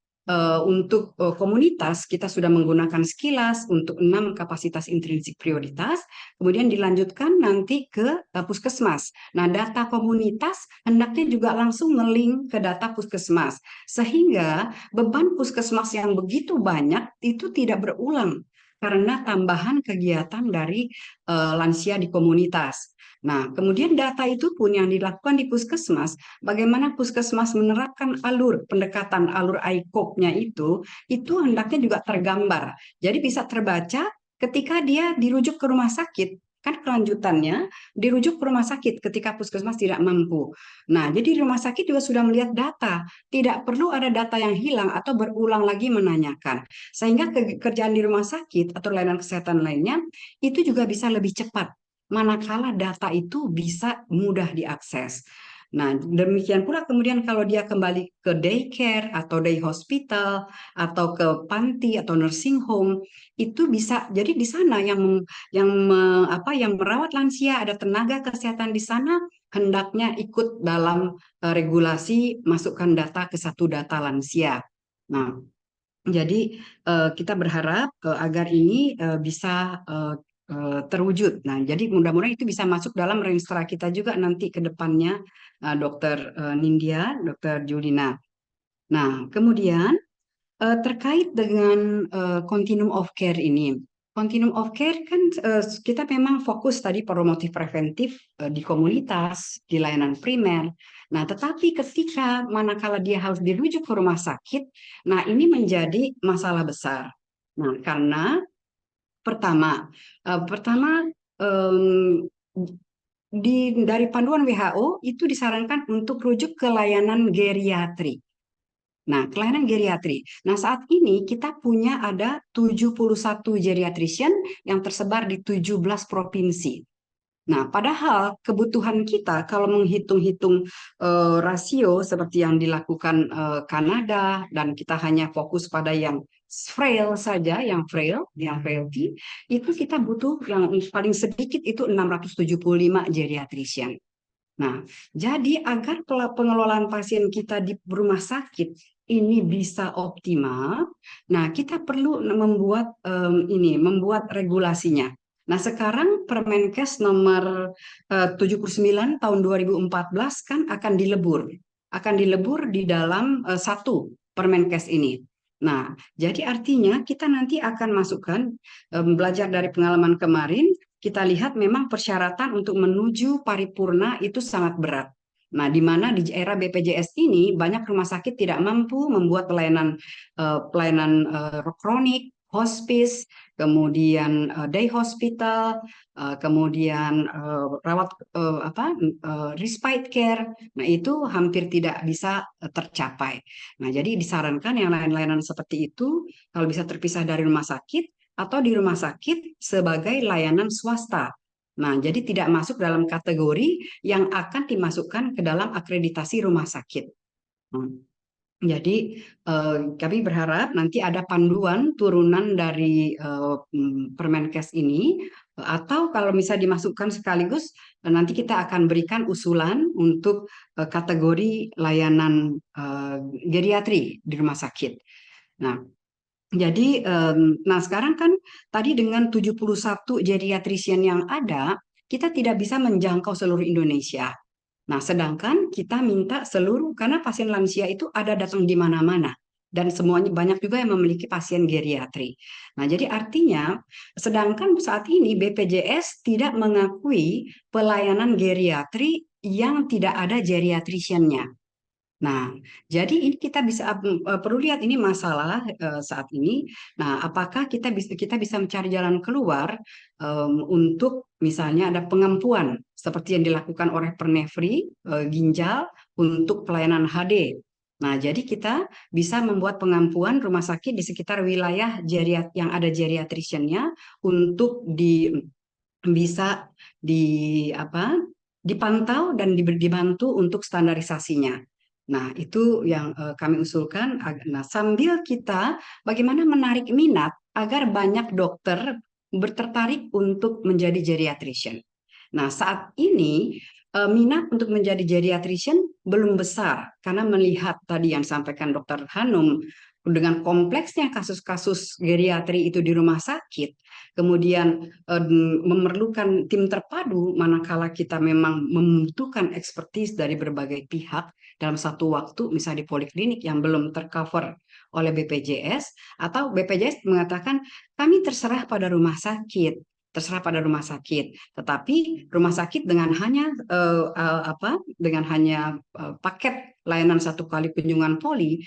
komunitas kita sudah menggunakan Skilas untuk 6 kapasitas intrinsik prioritas, kemudian dilanjutkan nanti ke puskesmas. Nah, data komunitas hendaknya juga langsung nge-link ke data puskesmas, sehingga beban puskesmas yang begitu banyak itu tidak berulang karena tambahan kegiatan dari lansia di komunitas. Nah, kemudian data itu pun yang dilakukan di puskesmas, bagaimana puskesmas menerapkan pendekatan alur ICOP-nya itu hendaknya juga tergambar. Jadi bisa terbaca ketika dia dirujuk ke rumah sakit, kan kelanjutannya dirujuk ke rumah sakit ketika puskesmas tidak mampu. Nah, jadi rumah sakit juga sudah melihat data, tidak perlu ada data yang hilang atau berulang lagi menanyakan. Sehingga kerjaan di rumah sakit atau layanan kesehatan lainnya itu juga bisa lebih cepat, manakala data itu bisa mudah diakses. Nah, demikian pula kemudian kalau dia kembali ke daycare atau day hospital atau ke panti atau nursing home, itu bisa jadi di sana yang merawat lansia, ada tenaga kesehatan di sana, hendaknya ikut dalam regulasi masukkan data ke satu data lansia. Nah, jadi kita berharap agar ini bisa terwujud. Nah, jadi mudah-mudahan itu bisa masuk dalam Renstra kita juga nanti ke depannya, Dr. Nindya, Dr. Julina. Nah, kemudian terkait dengan continuum of care ini. Continuum of care kan kita memang fokus tadi promotif preventif di komunitas, di layanan primer. Nah, tetapi ketika manakala dia harus dirujuk ke rumah sakit, nah ini menjadi masalah besar. Nah, karena pertama dari panduan WHO itu disarankan untuk rujuk ke layanan geriatri. Nah, kelainan geriatri. Nah, saat ini kita punya ada 71 geriatrician yang tersebar di 17 provinsi. Nah, padahal kebutuhan kita kalau menghitung-hitung rasio seperti yang dilakukan Kanada, dan kita hanya fokus pada yang frail saja, yang frailty, itu kita butuh yang paling sedikit itu 675 geriatrician. Nah, jadi agar pengelolaan pasien kita di rumah sakit ini bisa optimal, nah kita perlu membuat regulasinya. Nah, sekarang Permenkes nomor 79 tahun 2014 kan akan dilebur di dalam satu Permenkes ini. Nah, jadi artinya kita nanti akan masukkan, belajar dari pengalaman kemarin, kita lihat memang persyaratan untuk menuju paripurna itu sangat berat. Nah, di mana di era BPJS ini banyak rumah sakit tidak mampu membuat pelayanan kronik, hospice, kemudian day hospital, kemudian respite care. Nah, itu hampir tidak bisa tercapai. Nah, jadi disarankan yang layanan seperti itu kalau bisa terpisah dari rumah sakit atau di rumah sakit sebagai layanan swasta. Nah, jadi tidak masuk dalam kategori yang akan dimasukkan ke dalam akreditasi rumah sakit. Jadi kami berharap nanti ada panduan turunan dari Permenkes ini Atau kalau misalnya dimasukkan sekaligus, nanti kita akan berikan usulan untuk kategori layanan geriatri di rumah sakit. Nah, jadi, nah sekarang kan tadi dengan 71 geriatrician yang ada, kita tidak bisa menjangkau seluruh Indonesia. Nah, sedangkan kita minta seluruh, karena pasien lansia itu ada datang di mana-mana. Dan semuanya banyak juga yang memiliki pasien geriatri. Nah, jadi artinya, sedangkan saat ini BPJS tidak mengakui pelayanan geriatri yang tidak ada geriatriciannya. Nah, jadi ini kita bisa perlu lihat ini masalah saat ini. Nah, apakah kita bisa mencari jalan keluar untuk misalnya ada pengampuan seperti yang dilakukan oleh Pernefri ginjal untuk pelayanan HD. Nah, jadi kita bisa membuat pengampuan rumah sakit di sekitar wilayah yang ada geriatriciannya untuk bisa dipantau dan dibantu untuk standarisasinya. Nah, itu yang kami usulkan. Nah, sambil kita bagaimana menarik minat agar banyak dokter tertarik untuk menjadi geriatrician. Nah, saat ini minat untuk menjadi geriatrician belum besar karena melihat tadi yang disampaikan Dr. Hanum dengan kompleksnya kasus-kasus geriatri itu di rumah sakit, kemudian memerlukan tim terpadu manakala kita memang membutuhkan ekspertis dari berbagai pihak dalam satu waktu, misalnya di poliklinik yang belum tercover oleh BPJS, atau BPJS mengatakan kami terserah pada rumah sakit, tetapi rumah sakit dengan hanya paket layanan satu kali kunjungan poli,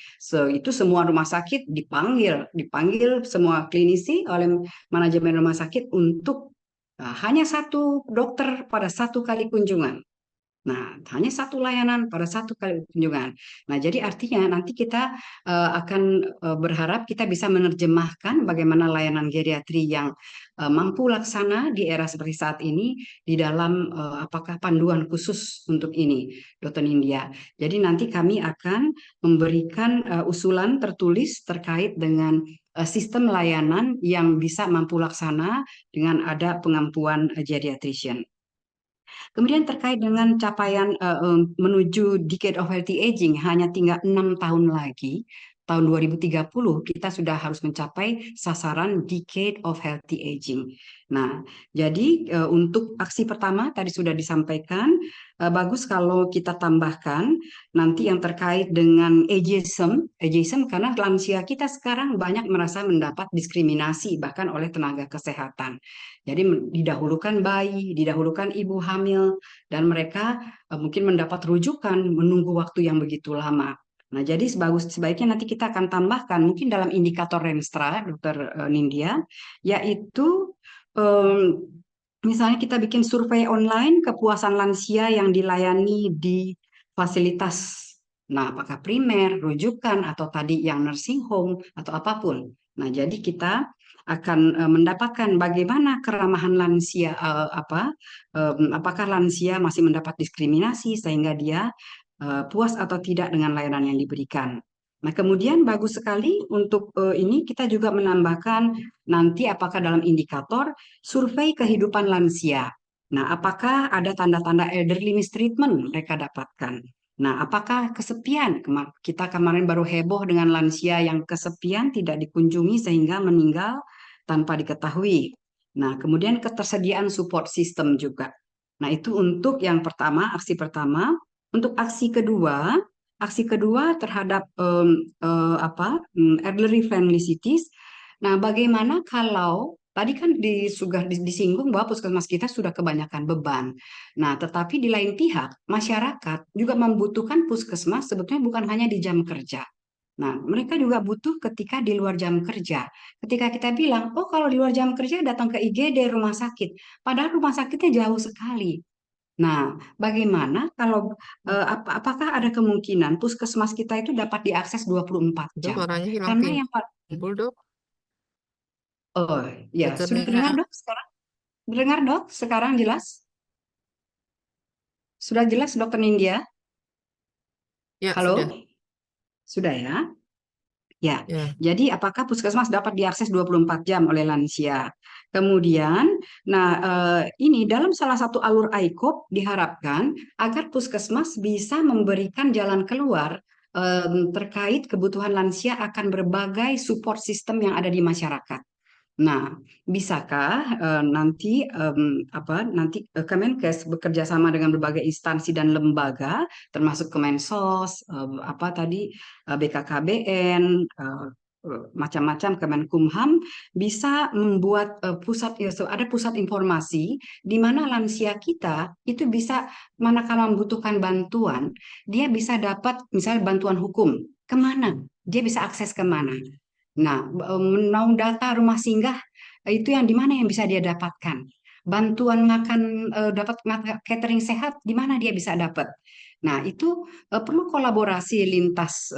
itu semua rumah sakit dipanggil semua klinisi oleh manajemen rumah sakit untuk hanya satu dokter pada satu kali kunjungan. Nah, hanya satu layanan pada satu kali kunjungan. Nah, jadi artinya nanti kita akan berharap kita bisa menerjemahkan bagaimana layanan geriatri yang mampu laksana di era seperti saat ini di dalam apakah panduan khusus untuk ini, Dr. Nindya. Jadi nanti kami akan memberikan usulan tertulis terkait dengan sistem layanan yang bisa mampu laksana dengan ada pengampuan geriatrician. Kemudian terkait dengan capaian menuju Decade of Healthy Aging, hanya tinggal 6 tahun lagi, tahun 2030 kita sudah harus mencapai sasaran Decade of Healthy Aging. Nah, jadi untuk aksi pertama tadi sudah disampaikan, bagus kalau kita tambahkan nanti yang terkait dengan ageism karena lansia kita sekarang banyak merasa mendapat diskriminasi bahkan oleh tenaga kesehatan. Jadi didahulukan bayi, didahulukan ibu hamil, dan mereka mungkin mendapat rujukan menunggu waktu yang begitu lama. Nah, jadi sebaiknya nanti kita akan tambahkan mungkin dalam indikator Remstra, Dr. Nindya, yaitu misalnya kita bikin survei online kepuasan lansia yang dilayani di fasilitas. Nah, apakah primer, rujukan, atau tadi yang nursing home, atau apapun. Nah, jadi kita akan mendapatkan bagaimana keramahan lansia, apakah lansia masih mendapat diskriminasi sehingga dia puas atau tidak dengan layanan yang diberikan. Nah, kemudian bagus sekali untuk ini kita juga menambahkan nanti apakah dalam indikator survei kehidupan lansia. Nah, apakah ada tanda-tanda elderly mistreatment mereka dapatkan? Nah, apakah kesepian? Kita kemarin baru heboh dengan lansia yang kesepian tidak dikunjungi sehingga meninggal tanpa diketahui. Nah, kemudian ketersediaan support system juga. Nah, itu untuk yang pertama, aksi pertama. Untuk aksi kedua terhadap elderly friendly cities. Nah, bagaimana kalau tadi kan sudah disinggung bahwa puskesmas kita sudah kebanyakan beban. Nah, tetapi di lain pihak masyarakat juga membutuhkan puskesmas sebetulnya bukan hanya di jam kerja. Nah, mereka juga butuh ketika di luar jam kerja. Ketika kita bilang, oh kalau di luar jam kerja datang ke IGD rumah sakit, padahal rumah sakitnya jauh sekali. Nah, bagaimana kalau apakah ada kemungkinan puskesmas kita itu dapat diakses 24 jam? Suaranya hilang Karena yang timbul, Dok. Oh, ya, sudah terdengar, Dok, sekarang? Dengar, Dok? Sekarang jelas? Sudah jelas, Dokter Nindya? Ya, Halo? sudah. Sudah ya? Ya, Ya. jadi apakah puskesmas dapat diakses 24 jam oleh lansia? Kemudian, ini dalam salah satu alur ICOP diharapkan agar puskesmas bisa memberikan jalan keluar terkait kebutuhan lansia akan berbagai support system yang ada di masyarakat. Nah, bisakah nanti Kemenkes bekerja sama dengan berbagai instansi dan lembaga, termasuk Kemensos, BKKBN, macam-macam Kemenkumham, bisa membuat ada pusat informasi di mana lansia kita itu bisa manakala membutuhkan bantuan, dia bisa dapat misalnya bantuan hukum kemana, dia bisa akses kemana. Nah, mau data rumah singgah itu yang di mana yang bisa dia dapatkan? Bantuan makan, dapat catering sehat, di mana dia bisa dapat? Nah, itu perlu kolaborasi lintas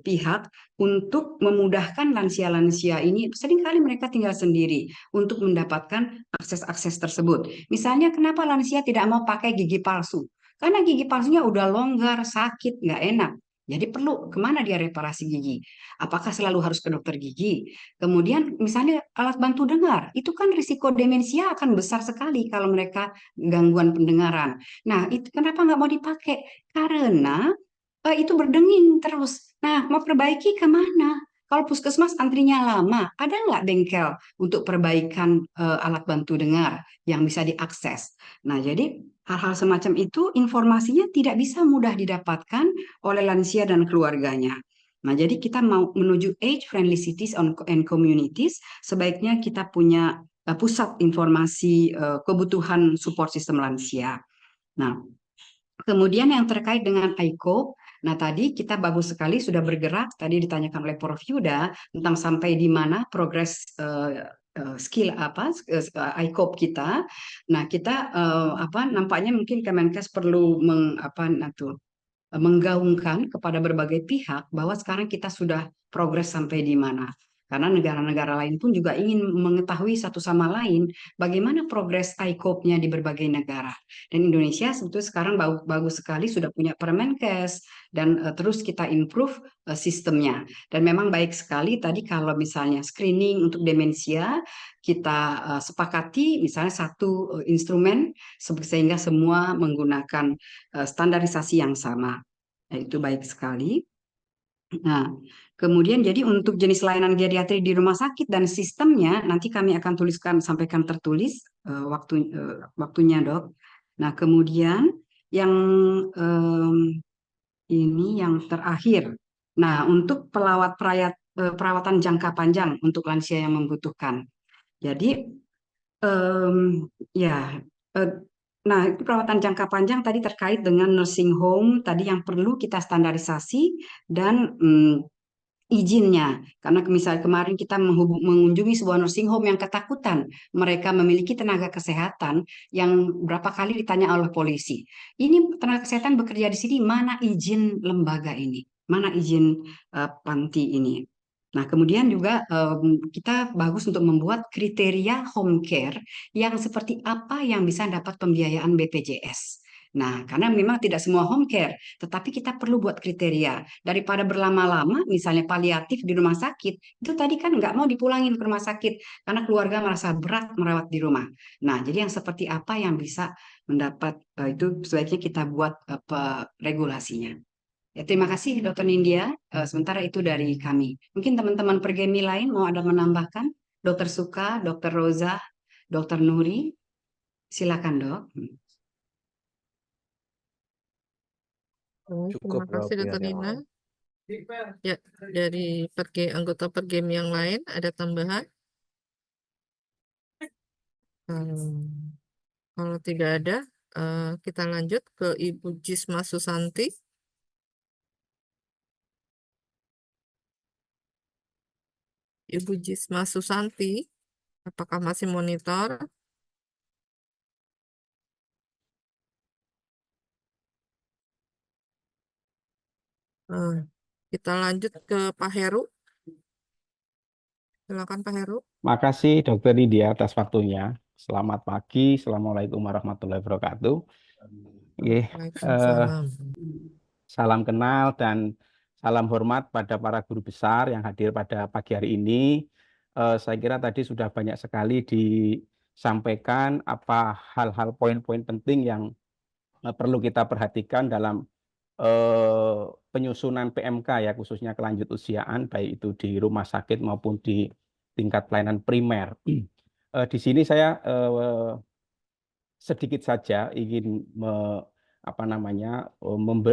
pihak untuk memudahkan lansia-lansia ini. Seringkali mereka tinggal sendiri untuk mendapatkan akses-akses tersebut. Misalnya, kenapa lansia tidak mau pakai gigi palsu? Karena gigi palsunya udah longgar, sakit, nggak enak. Jadi perlu kemana dia reparasi gigi? Apakah selalu harus ke dokter gigi? Kemudian misalnya alat bantu dengar, itu kan risiko demensia akan besar sekali kalau mereka gangguan pendengaran. Nah, itu kenapa nggak mau dipakai? Karena itu berdenging terus. Nah, mau perbaiki kemana? Kalau puskesmas antrinya lama, ada nggak bengkel untuk perbaikan alat bantu dengar yang bisa diakses? Nah, jadi hal-hal semacam itu informasinya tidak bisa mudah didapatkan oleh lansia dan keluarganya. Nah, jadi kita mau menuju age-friendly cities and communities, sebaiknya kita punya pusat informasi kebutuhan support system lansia. Nah, kemudian yang terkait dengan ICOP, nah tadi kita bagus sekali sudah bergerak, tadi ditanyakan oleh Prof. Yuda tentang sampai di mana progres skill ICOP kita. Nah, kita nampaknya mungkin Kemenkes perlu menggaungkan kepada berbagai pihak bahwa sekarang kita sudah progres sampai di mana. Karena negara-negara lain pun juga ingin mengetahui satu sama lain bagaimana progres ICOP-nya di berbagai negara. Dan Indonesia sebetulnya sekarang bagus sekali sudah punya Permenkes dan terus kita improve sistemnya. Dan memang baik sekali tadi kalau misalnya screening untuk demensia kita sepakati misalnya satu instrumen sehingga semua menggunakan standarisasi yang sama. Nah, itu baik sekali. Nah, kemudian jadi untuk jenis layanan geriatri di rumah sakit dan sistemnya nanti kami akan sampaikan tertulis waktunya, Dok. Nah, kemudian yang ini yang terakhir. Nah, untuk perawatan jangka panjang untuk lansia yang membutuhkan. Jadi nah, itu perawatan jangka panjang tadi terkait dengan nursing home tadi yang perlu kita standarisasi dan izinnya. Karena misalnya kemarin kita mengunjungi sebuah nursing home yang ketakutan mereka memiliki tenaga kesehatan yang berapa kali ditanya oleh polisi. Ini tenaga kesehatan bekerja di sini, mana izin lembaga ini? Mana izin panti ini? Nah, kemudian juga kita bagus untuk membuat kriteria home care yang seperti apa yang bisa dapat pembiayaan BPJS. Nah, karena memang tidak semua home care, tetapi kita perlu buat kriteria. Daripada berlama-lama, misalnya paliatif di rumah sakit, itu tadi kan nggak mau dipulangin ke rumah sakit, karena keluarga merasa berat merawat di rumah. Nah, jadi yang seperti apa yang bisa mendapat, itu sebaiknya kita buat regulasinya. Ya, terima kasih Dr. Nindya. Sementara itu dari kami. Mungkin teman-teman pergemi lain mau ada menambahkan? Dr. Suka, Dr. Roza, Dr. Nuri. Silakan, Dok. Terima kasih Dr. Nina. Ya, dari anggota pergemi yang lain ada tambahan? Kalau tidak ada, kita lanjut ke Ibu Jisma Susanti. Ibu Jisma Susanti, apakah masih monitor? Kita lanjut ke Pak Heru. Silakan Pak Heru. Makasih Dr. Nindya atas waktunya. Selamat pagi, Assalamualaikum warahmatullahi wabarakatuh. Salam kenal dan salam hormat pada para guru besar yang hadir pada pagi hari ini. Saya kira tadi sudah banyak sekali disampaikan apa hal-hal poin-poin penting yang perlu kita perhatikan dalam penyusunan PMK ya, khususnya kelanjut usiaan, baik itu di rumah sakit maupun di tingkat pelayanan primer. Di sini saya sedikit saja ingin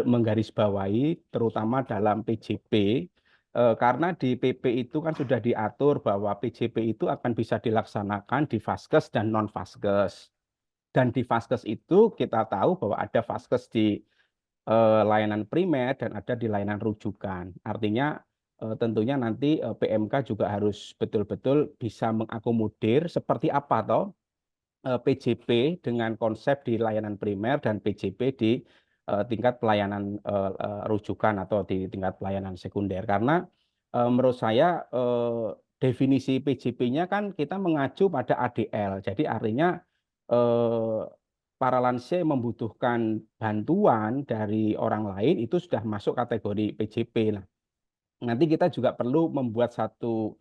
menggarisbawahi terutama dalam PJP, karena di PP itu kan sudah diatur bahwa PJP itu akan bisa dilaksanakan di Vaskes dan non Vaskes. Dan di Vaskes itu kita tahu bahwa ada Vaskes di layanan primer dan ada di layanan rujukan. Artinya tentunya nanti PMK juga harus betul-betul bisa mengakomodir seperti apa toh PJP dengan konsep di layanan primer dan PJP di tingkat pelayanan rujukan atau di tingkat pelayanan sekunder. Karena menurut saya definisi PJP-nya kan kita mengacu pada ADL. Jadi artinya para lansia yang membutuhkan bantuan dari orang lain itu sudah masuk kategori PJP. Nah, nanti kita juga perlu membuat satu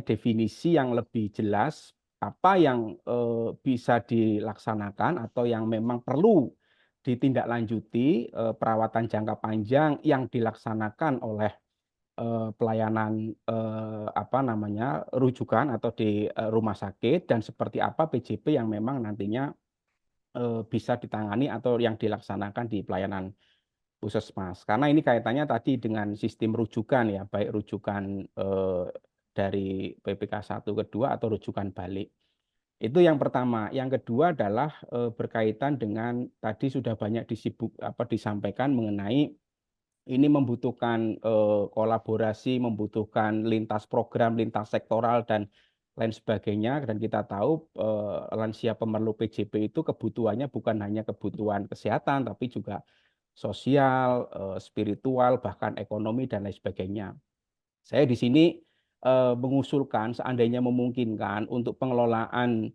definisi yang lebih jelas apa yang bisa dilaksanakan atau yang memang perlu ditindaklanjuti perawatan jangka panjang yang dilaksanakan oleh pelayanan rujukan atau di rumah sakit, dan seperti apa PJP yang memang nantinya bisa ditangani atau yang dilaksanakan di pelayanan puskesmas. Karena ini kaitannya tadi dengan sistem rujukan ya, baik rujukan dari PPK 1 ke 2 atau rujukan balik. Itu yang pertama. Yang kedua adalah berkaitan dengan tadi sudah banyak disampaikan mengenai ini membutuhkan kolaborasi, membutuhkan lintas program, lintas sektoral dan lain sebagainya. Dan kita tahu lansia pemerlu PJP itu kebutuhannya bukan hanya kebutuhan kesehatan, tapi juga sosial, spiritual, bahkan ekonomi dan lain sebagainya. Saya di sini mengusulkan seandainya memungkinkan untuk pengelolaan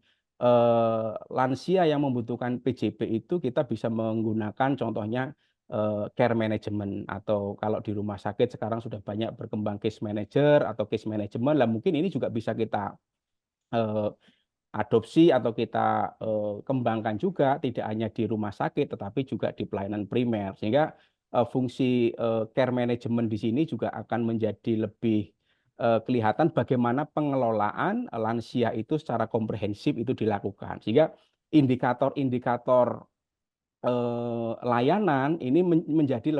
lansia yang membutuhkan PJP itu kita bisa menggunakan contohnya care management, atau kalau di rumah sakit sekarang sudah banyak berkembang case manager atau case management lah, mungkin ini juga bisa kita adopsi atau kita kembangkan juga tidak hanya di rumah sakit tetapi juga di pelayanan primer, sehingga fungsi care management di sini juga akan menjadi lebih kelihatan bagaimana pengelolaan lansia itu secara komprehensif itu dilakukan, sehingga indikator-indikator layanan ini menjadi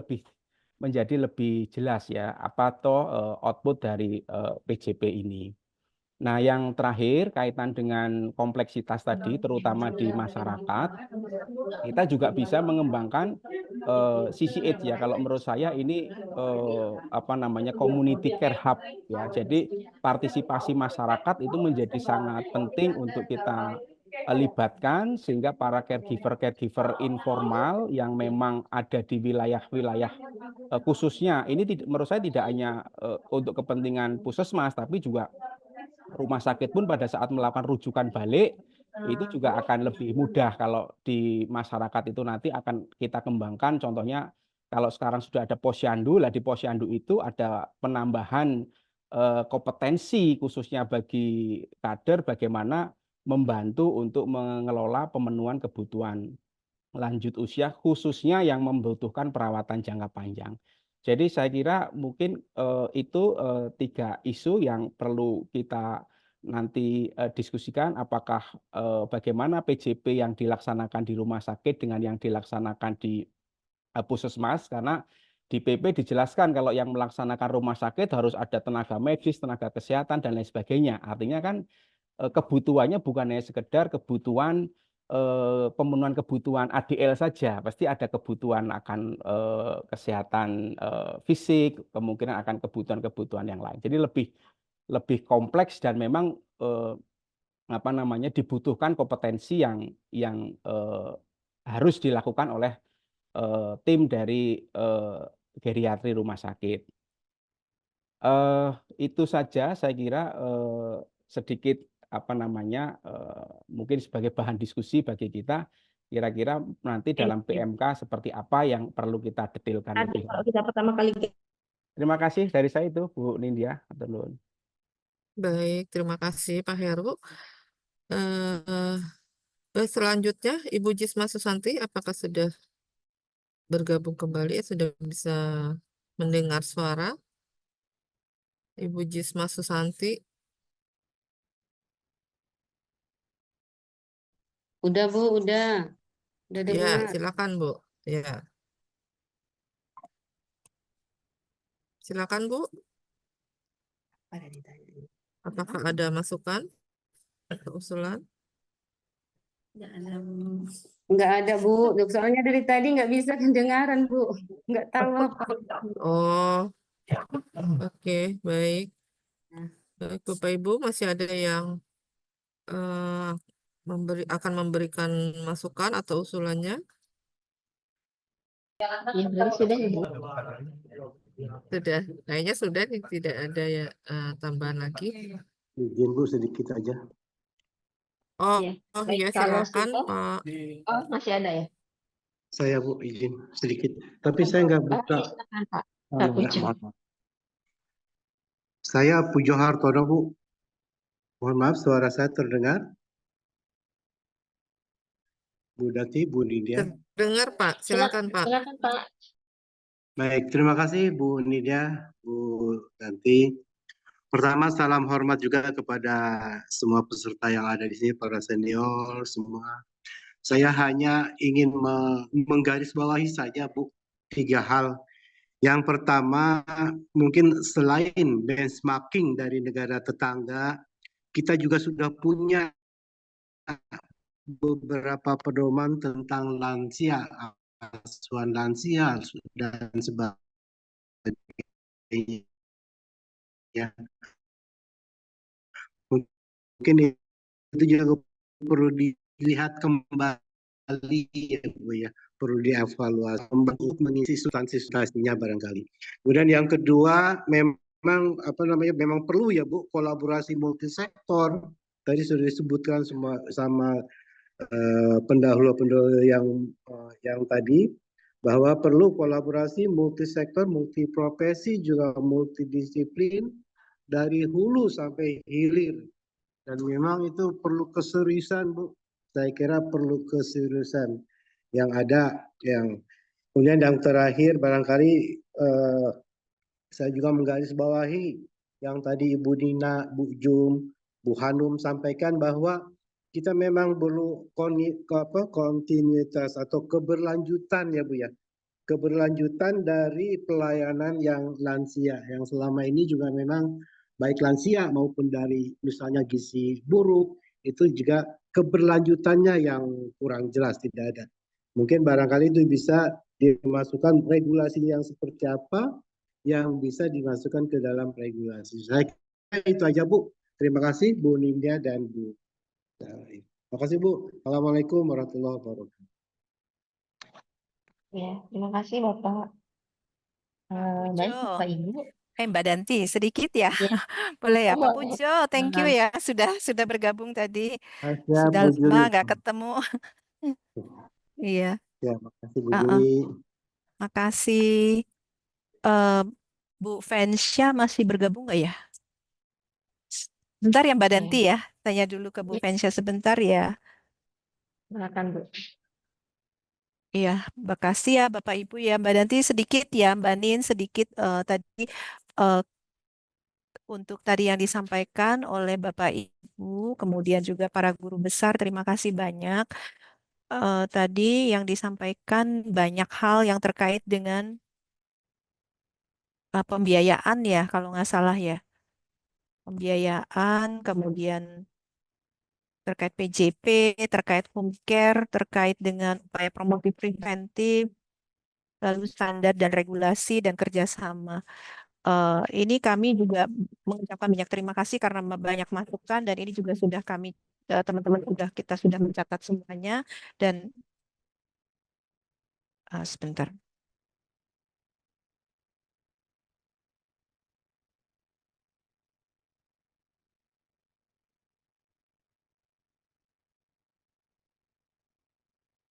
lebih jelas ya, apa toh output dari PJP ini. Nah, yang terakhir kaitan dengan kompleksitas tadi, terutama di masyarakat, kita juga bisa mengembangkan CCH ya. Kalau menurut saya ini community care hub ya. Jadi partisipasi masyarakat itu menjadi sangat penting untuk kita libatkan, sehingga para caregiver informal yang memang ada di wilayah-wilayah khususnya ini menurut saya tidak hanya untuk kepentingan puskesmas, tapi juga rumah sakit pun pada saat melakukan rujukan balik itu juga akan lebih mudah kalau di masyarakat itu nanti akan kita kembangkan. Contohnya kalau sekarang sudah ada posyandu, lah di posyandu itu ada penambahan kompetensi khususnya bagi kader bagaimana membantu untuk mengelola pemenuhan kebutuhan lanjut usia khususnya yang membutuhkan perawatan jangka panjang. Jadi saya kira mungkin itu 3 isu yang perlu kita nanti diskusikan, apakah bagaimana PJP yang dilaksanakan di rumah sakit dengan yang dilaksanakan di puskesmas, karena di PP dijelaskan kalau yang melaksanakan rumah sakit harus ada tenaga medis, tenaga kesehatan dan lain sebagainya. Artinya kan kebutuhannya bukan hanya sekedar kebutuhan pemenuhan kebutuhan ADL saja, pasti ada kebutuhan akan kesehatan fisik, kemungkinan akan kebutuhan-kebutuhan yang lain. Jadi lebih kompleks dan memang dibutuhkan kompetensi yang harus dilakukan oleh tim dari geriatri rumah sakit. Itu saja saya kira sedikit mungkin sebagai bahan diskusi bagi kita, kira-kira nanti dalam PMK seperti apa yang perlu kita detailkan lebih. Kalau kita pertama kali Terima kasih dari saya itu Bu Nindya. Atur nuhun. Baik, terima kasih Pak Heru. Eh, Selanjutnya, Ibu Jisma Susanti, apakah sudah bergabung kembali? Sudah bisa mendengar suara? Ibu Jisma Susanti. Udah Bu, udah Ya, dengar. silakan Bu. Ya, silakan Bu. Apakah ada masukan atau usulan? Nggak ada Bu, soalnya dari tadi nggak bisa kedengaran Bu, nggak tahu apa. Oh, oke, baik. Baik, Bapak Ibu, masih ada yang eh, akan memberikan masukan atau usulannya? Ya, berarti sudah ya, Bu. Sudah, kayaknya sudah nih, tidak ada ya tambahan lagi. Izin Bu sedikit aja. Oh, Ya, oh baik. iya, Kalau silakan sudah, Pak. oh masih ada ya? Saya Bu izin sedikit. Tapi saya nggak buka. Iya, silakan Pak. Pak Enggak, Pujo. maaf. Saya Pujo Hartono Bu. Mohon maaf suara saya terdengar. Bu Dati, Bu Nidia. Terdengar Pak, silakan Pak. Silakan Pak. Baik, terima kasih Bu Nidia, Bu Danti. Pertama, salam hormat juga kepada semua peserta yang ada di sini, para senior semua. Saya hanya ingin menggarisbawahi saja Bu, 3 hal. Yang pertama, mungkin selain benchmarking dari negara tetangga, kita juga sudah punya beberapa pedoman tentang lansia, asuhan lansia dan sebagainya. Mungkin itu juga perlu dilihat kembali ya Bu ya, perlu dievaluasi untuk mengisi substansi-substansinya barangkali. Kemudian yang kedua, memang memang perlu ya Bu kolaborasi multisektor. Tadi sudah disebutkan sama pendahulu-pendahulu yang tadi bahwa perlu kolaborasi multisektor, multiprofesi juga multidisiplin dari hulu sampai hilir. Dan memang itu perlu keseriusan Bu. Saya kira perlu keseriusan yang ada. Kemudian yang terakhir barangkali saya juga menggarisbawahi yang tadi Ibu Nina, Bu Jum, Bu Hanum sampaikan bahwa kita memang perlu kontinuitas atau keberlanjutan ya Bu ya. Keberlanjutan dari pelayanan yang lansia yang selama ini juga memang baik lansia maupun dari misalnya gizi buruk itu juga keberlanjutannya yang kurang jelas, tidak ada. Mungkin barangkali itu bisa dimasukkan regulasi yang seperti apa yang bisa dimasukkan ke dalam regulasi. Saya kira itu aja Bu. Terima kasih Bu Nindya dan Bu. Terima kasih Bu. Assalamualaikum warahmatullahi wabarakatuh. Ya, terima kasih Bapak. Baik Pujo. Bapak Ibu. Mbak Danti, sedikit ya. Ya. Boleh ya, Oh, Pak boleh. Pujo. Thank you ya, sudah bergabung tadi. Ya, Sudah Bu lama Juli. nggak ketemu. Iya. Ya, makasih Bu Juli. Makasih. Bu Fensya masih bergabung nggak ya? Sebentar ya Mbak Danti ya. Tanya dulu ke Bu Fensya sebentar ya. Silakan Bu. Iya, makasih ya Bapak Ibu ya. Mbak Danti sedikit ya, Mbak Nin sedikit tadi untuk tadi yang disampaikan oleh Bapak Ibu, kemudian juga para guru besar, terima kasih banyak. Tadi yang disampaikan banyak hal yang terkait dengan pembiayaan ya, kalau nggak salah ya. Pembiayaan, kemudian terkait PJP, terkait home care, terkait dengan upaya promotif preventif, lalu standar dan regulasi dan kerjasama. Ini kami juga mengucapkan banyak terima kasih karena banyak masukan dan ini juga sudah kami teman-teman kita sudah mencatat semuanya dan sebentar.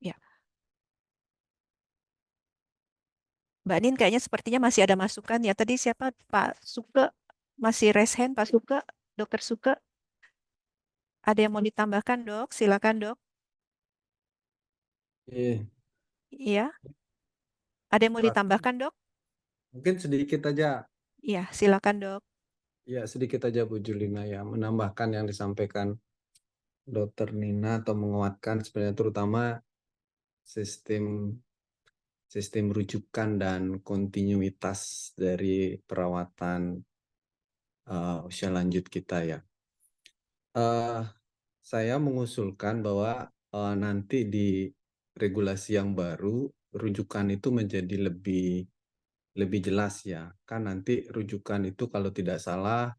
Ya. Mbak Nin kayaknya sepertinya masih ada masukan ya. Tadi siapa Pak Suke masih raise hand Pak Suke Dokter Suke, ada yang mau ditambahkan, Dok? Silakan, Dok. Iya, ada yang mau ditambahkan, Dok? Mungkin sedikit aja, Iya, silakan, Dok. ya sedikit aja Bu Julina ya, menambahkan yang disampaikan Dokter Nina atau menguatkan sebenarnya terutama sistem rujukan dan kontinuitas dari perawatan usia lanjut kita ya. Saya mengusulkan bahwa nanti di regulasi yang baru rujukan itu menjadi lebih jelas ya. Kan nanti rujukan itu kalau tidak salah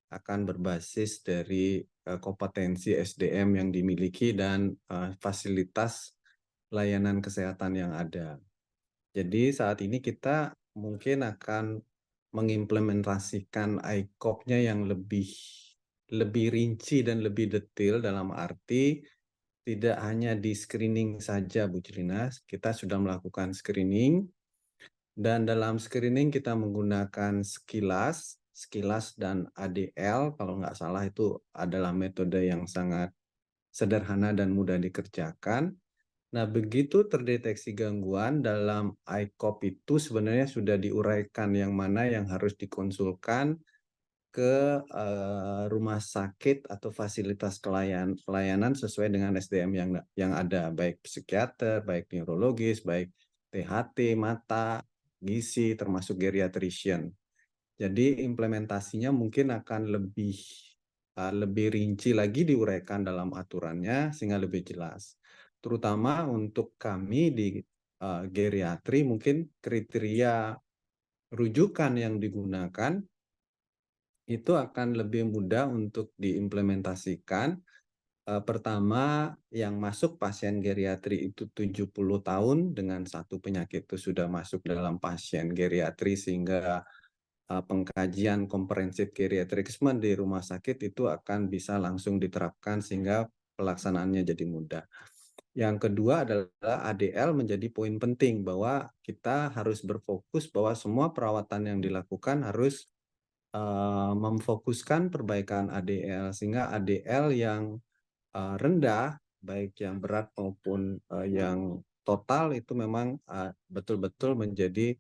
akan berbasis dari kompetensi SDM yang dimiliki dan fasilitas layanan kesehatan yang ada. Jadi saat ini kita mungkin akan mengimplementasikan ICOP-nya yang lebih rinci dan lebih detail dalam arti tidak hanya di screening saja Bu Jelina, kita sudah melakukan screening dan dalam screening kita menggunakan Skilas dan ADL, kalau nggak salah itu adalah metode yang sangat sederhana dan mudah dikerjakan. Nah, begitu terdeteksi gangguan dalam ICOP itu sebenarnya sudah diuraikan yang mana yang harus dikonsulkan ke rumah sakit atau fasilitas pelayanan sesuai dengan SDM yang ada, baik psikiater, baik neurologis, baik THT, mata, gizi, termasuk geriatrician. Jadi implementasinya mungkin akan lebih rinci lagi diuraikan dalam aturannya sehingga lebih jelas. Terutama untuk kami di geriatri mungkin kriteria rujukan yang digunakan itu akan lebih mudah untuk diimplementasikan. Pertama, yang masuk pasien geriatri itu 70 tahun dengan satu penyakit itu sudah masuk dalam pasien geriatri sehingga pengkajian komprehensif geriatrisme di rumah sakit itu akan bisa langsung diterapkan sehingga pelaksanaannya jadi mudah. Yang kedua adalah ADL menjadi poin penting bahwa kita harus berfokus bahwa semua perawatan yang dilakukan harus memfokuskan perbaikan ADL sehingga ADL yang rendah baik yang berat maupun yang total itu memang betul-betul menjadi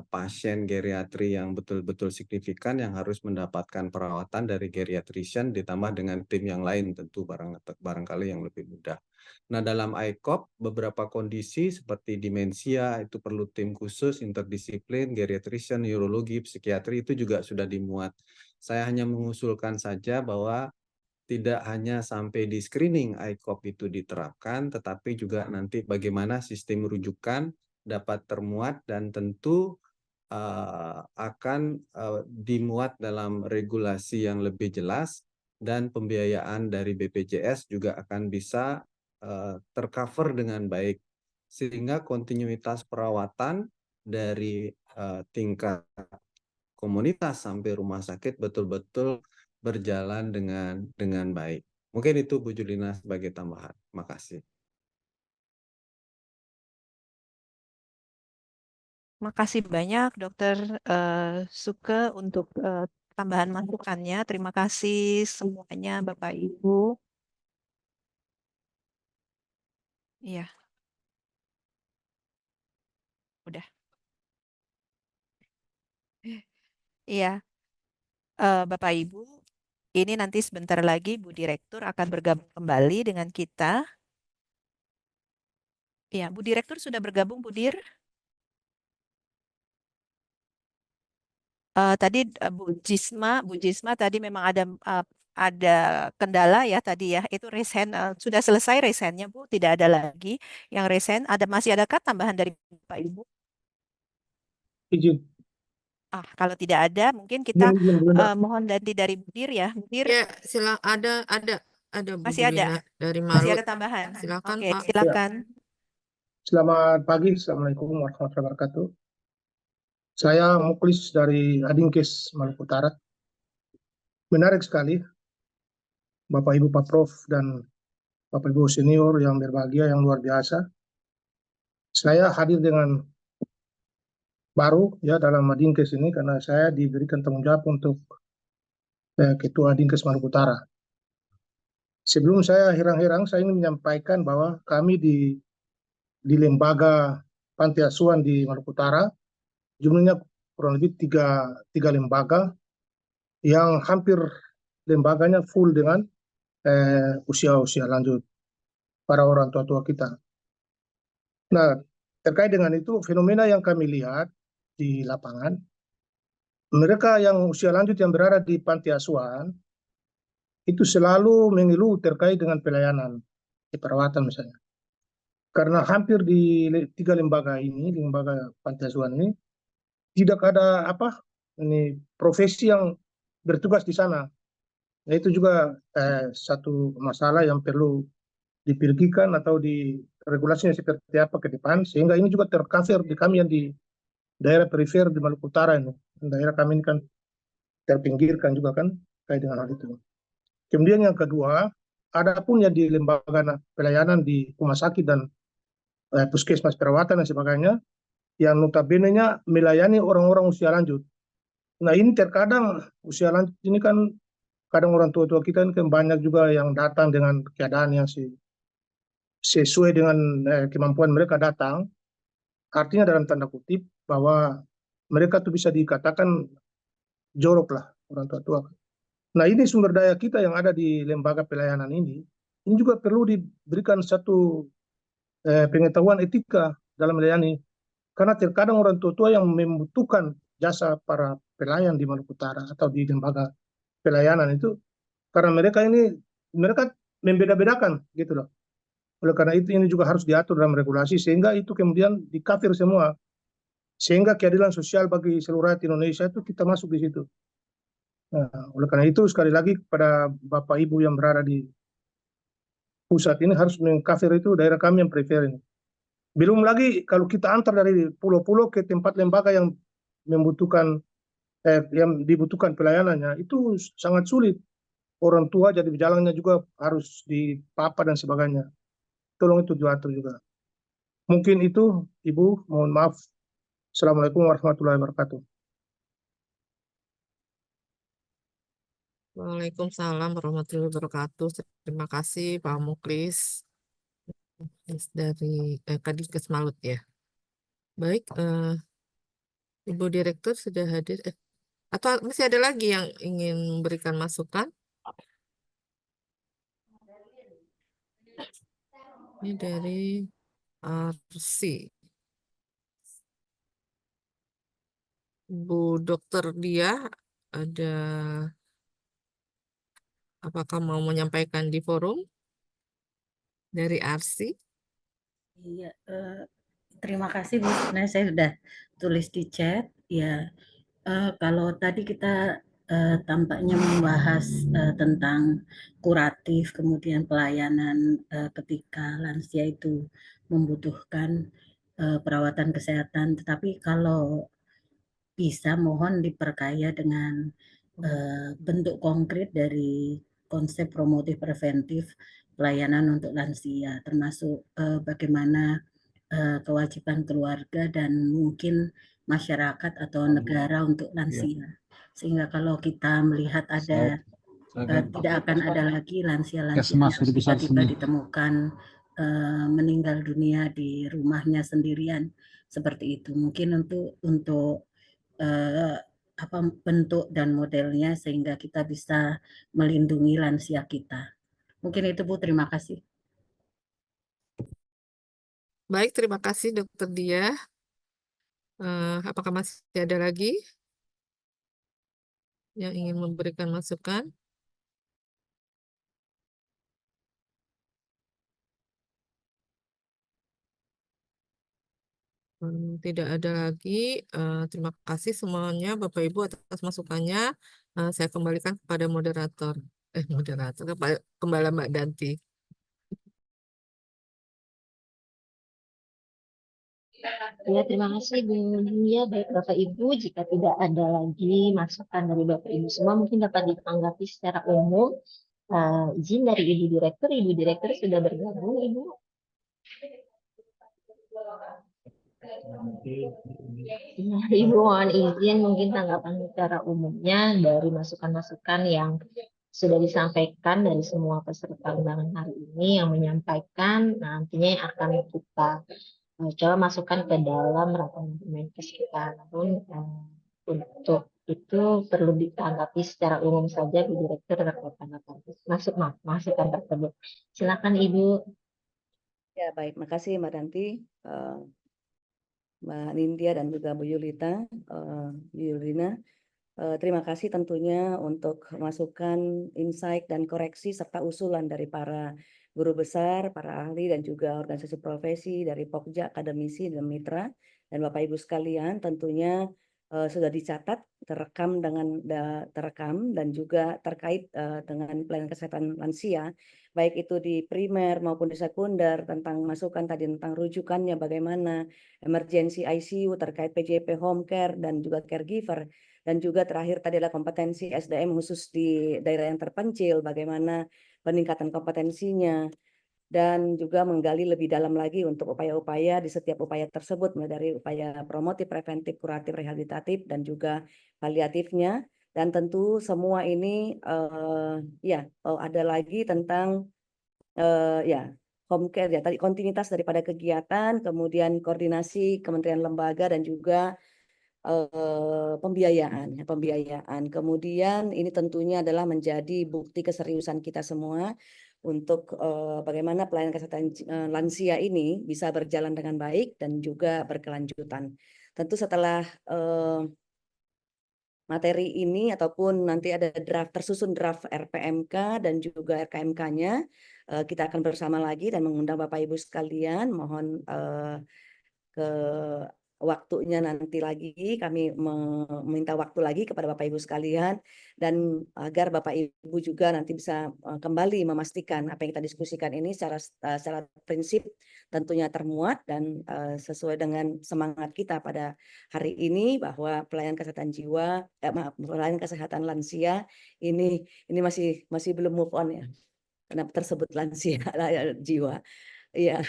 pasien geriatri yang betul-betul signifikan yang harus mendapatkan perawatan dari geriatrician ditambah dengan tim yang lain tentu barangkali yang lebih mudah. Nah, dalam ICOP beberapa kondisi seperti demensia itu perlu tim khusus interdisiplin, geriatrician, neurologi, psikiatri itu juga sudah dimuat. Saya hanya mengusulkan saja bahwa tidak hanya sampai di screening ICOP itu diterapkan, tetapi juga nanti bagaimana sistem rujukan dapat termuat dan tentu akan dimuat dalam regulasi yang lebih jelas dan pembiayaan dari BPJS juga akan bisa tercover dengan baik sehingga kontinuitas perawatan dari tingkat komunitas sampai rumah sakit betul-betul berjalan dengan baik. Mungkin itu Bu Julina sebagai tambahan. Makasih. Makasih banyak Dokter Suke untuk tambahan masukannya. Terima kasih semuanya Bapak Ibu. Iya. Udah. Iya. Bapak Ibu, ini nanti sebentar lagi Bu Direktur akan bergabung kembali dengan kita. Iya, Bu Direktur sudah bergabung, Bu Dir? Tadi Bu Jisma tadi memang ada kendala ya tadi ya. Itu resen sudah selesai resennya Bu, tidak ada lagi yang resen. Masih adakah tambahan dari Bapak Ibu? Izin. Kalau tidak ada, mungkin kita mohon ganti dari Bu Dir ya. Bu Dir Ya, ada Bu masih ada, Julina dari masih Malut. ada tambahan. Silakan Oke, Pak. silakan. Selamat pagi, Assalamualaikum warahmatullahi wabarakatuh. Saya Muklis dari Adingkes, Maluku Utara. Menarik sekali, Bapak Ibu Pak Prof dan Bapak Ibu senior yang berbahagia, yang luar biasa. Saya hadir dengan baru ya dalam Adingkes ini karena saya diberikan tanggung jawab untuk Ketua Dinkes Maluku Utara. Sebelum saya hirang-hirang, saya ingin menyampaikan bahwa kami di lembaga panti asuhan di Maluku Utara, jumlahnya kurang lebih tiga lembaga yang hampir lembaganya full dengan usia-usia lanjut para orang tua-tua kita. Nah, terkait dengan itu, fenomena yang kami lihat di lapangan, mereka yang usia lanjut yang berada di panti asuhan, itu selalu mengeluh terkait dengan pelayanan, keperawatan misalnya. Karena hampir di tiga lembaga ini, lembaga panti asuhan ini, tidak ada profesi yang bertugas di sana. Nah, itu juga satu masalah yang perlu dipikirkan atau regulasinya seperti apa ke depan, sehingga ini juga tercover di kami yang di daerah perifer di Maluku Utara ini. Daerah kami ini kan terpinggirkan juga kan terkait dengan hal itu. Kemudian yang kedua, ada pun yang di lembaga pelayanan di rumah sakit dan puskesmas perawatan dan sebagainya, yang notabene-nya melayani orang-orang usia lanjut. Nah, ini terkadang usia lanjut ini kan kadang orang tua-tua kita ini kan banyak juga yang datang dengan keadaan yang sesuai dengan kemampuan mereka datang. Artinya dalam tanda kutip bahwa mereka tuh bisa dikatakan jorok lah orang tua-tua. Nah, ini sumber daya kita yang ada di lembaga pelayanan ini juga perlu diberikan satu pengetahuan etika dalam melayani. Karena terkadang orang tua-tua yang membutuhkan jasa para pelayan di Maluku Utara atau di lembaga pelayanan itu, karena mereka membeda-bedakan gitu loh. Oleh karena itu ini juga harus diatur dalam regulasi sehingga itu kemudian di-cover semua. Sehingga keadilan sosial bagi seluruh rakyat Indonesia itu kita masuk di situ. Nah, oleh karena itu sekali lagi kepada Bapak Ibu yang berada di pusat ini harus meng-cover itu daerah kami yang prefer ini. Belum lagi kalau kita antar dari pulau-pulau ke tempat lembaga yang membutuhkan yang dibutuhkan pelayanannya itu sangat sulit. Orang tua jadi jalannya juga harus dipapa dan sebagainya. Tolong itu diatur juga. Mungkin itu Ibu, mohon maaf. Assalamualaikum warahmatullahi wabarakatuh. Waalaikumsalam warahmatullahi wabarakatuh. Terima kasih Pak Muklis dari Kadinkes Malut ya. Baik, Ibu Direktur sudah hadir. Atau masih ada lagi yang ingin memberikan masukan? Ini dari Arsi. Bu Dokter Dia, apakah mau menyampaikan di forum dari Arsi? Iya, terima kasih Bu. Sebenarnya saya sudah tulis di chat. Ya, kalau tadi kita tampaknya membahas tentang kuratif, kemudian pelayanan ketika lansia itu membutuhkan perawatan kesehatan. Tetapi kalau bisa mohon diperkaya dengan bentuk konkret dari konsep promotif preventif pelayanan untuk lansia, termasuk bagaimana kewajiban keluarga dan mungkin masyarakat atau negara untuk lansia. Sehingga kalau kita melihat ada tidak akan ada lagi lansia-lansia yang tiba-tiba ditemukan meninggal dunia di rumahnya sendirian seperti itu. Mungkin untuk bentuk dan modelnya sehingga kita bisa melindungi lansia kita. Mungkin itu Bu, terima kasih. Baik, terima kasih Dokter Dia. Apakah masih ada lagi yang ingin memberikan masukan? Tidak ada lagi. Terima kasih semuanya Bapak Ibu atas masukannya. Saya kembalikan kepada moderator. Kembali Mbak Danti. Ya, terima kasih Bu Nia. Baik Bapak Ibu, jika tidak ada lagi masukan dari Bapak Ibu semua, mungkin dapat ditanggapi secara umum. Izin dari Ibu Direktur sudah bergabung Ibu. Ya, Ibu mohon izin mungkin tanggapan secara umumnya dari masukan-masukan yang sudah disampaikan dari semua peserta undangan hari ini yang menyampaikan nantinya yang akan kita coba masukkan ke dalam rapat Kemenkes kita. Namun untuk itu perlu ditanggapi secara umum saja Bu Direktur terkait tanggapan masukan tersebut. Silakan Ibu. Ya, baik. Makasih Mbak Danti, Mbak Nindya dan juga Bu Yulita, Yulina. Terima kasih tentunya untuk masukan, insight, dan koreksi serta usulan dari para guru besar, para ahli, dan juga organisasi profesi dari Pokja, akademisi, dan mitra. Dan Bapak Ibu sekalian tentunya sudah dicatat, terekam dan juga terkait dengan pelayanan kesehatan lansia, baik itu di primer maupun di sekunder, tentang masukan tadi tentang rujukannya bagaimana, emergency ICU terkait PJP home care dan juga caregiver. Dan juga terakhir tadi adalah kompetensi SDM khusus di daerah yang terpencil, bagaimana peningkatan kompetensinya, dan juga menggali lebih dalam lagi untuk upaya-upaya di setiap upaya tersebut, mulai dari upaya promotif, preventif, kuratif, rehabilitatif, dan juga paliatifnya. Dan tentu semua ini ada lagi tentang home care ya, tadi kontinuitas daripada kegiatan, kemudian koordinasi kementerian lembaga dan juga pembiayaan. Kemudian ini tentunya adalah menjadi bukti keseriusan kita semua untuk bagaimana pelayanan kesehatan lansia ini bisa berjalan dengan baik dan juga berkelanjutan. Tentu setelah materi ini ataupun nanti ada tersusun draft RPMK dan juga RKMK-nya, kita akan bersama lagi dan mengundang Bapak Ibu sekalian, mohon ke waktunya nanti lagi kami meminta waktu lagi kepada Bapak Ibu sekalian, dan agar Bapak Ibu juga nanti bisa kembali memastikan apa yang kita diskusikan ini secara prinsip tentunya termuat dan sesuai dengan semangat kita pada hari ini, bahwa pelayanan kesehatan pelayanan kesehatan lansia ini masih belum move on ya. Kenapa tersebut lansia jiwa? Iya,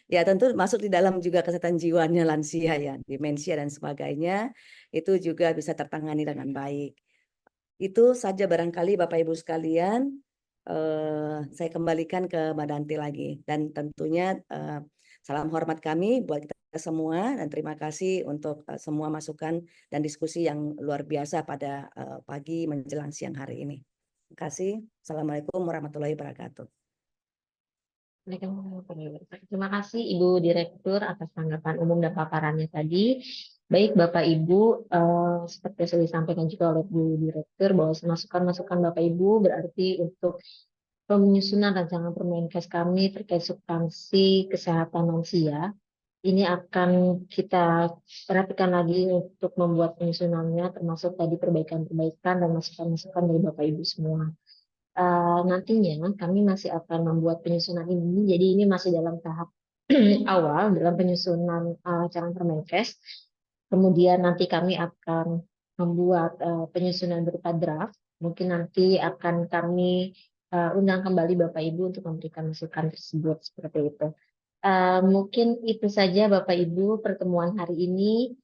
ya tentu masuk di dalam juga kesehatan jiwanya lansia ya, demensia dan sebagainya, itu juga bisa tertangani dengan baik. Itu saja barangkali Bapak Ibu sekalian, saya kembalikan ke Mbak Danti lagi, dan tentunya salam hormat kami buat kita semua, dan terima kasih untuk semua masukan dan diskusi yang luar biasa pada pagi menjelang siang hari ini. Terima kasih. Assalamualaikum warahmatullahi wabarakatuh. Terima kasih Ibu Direktur atas tanggapan umum dan paparannya tadi. Baik Bapak Ibu, seperti yang sudah disampaikan juga oleh Bu Direktur, bahwa masukan-masukan Bapak Ibu berarti untuk penyusunan rancangan Permenkes kami terkait substansi kesehatan lansia. Ini akan kita perhatikan lagi untuk membuat penyusunannya, termasuk tadi perbaikan-perbaikan dan masukan-masukan dari Bapak Ibu semua. Nantinya kami masih akan membuat penyusunan ini, jadi ini masih dalam tahap awal dalam penyusunan rancangan Permenkes. Kemudian nanti kami akan membuat penyusunan berupa draft. Mungkin nanti akan kami undang kembali Bapak Ibu untuk memberikan masukan tersebut, seperti itu. Mungkin itu saja Bapak Ibu pertemuan hari ini.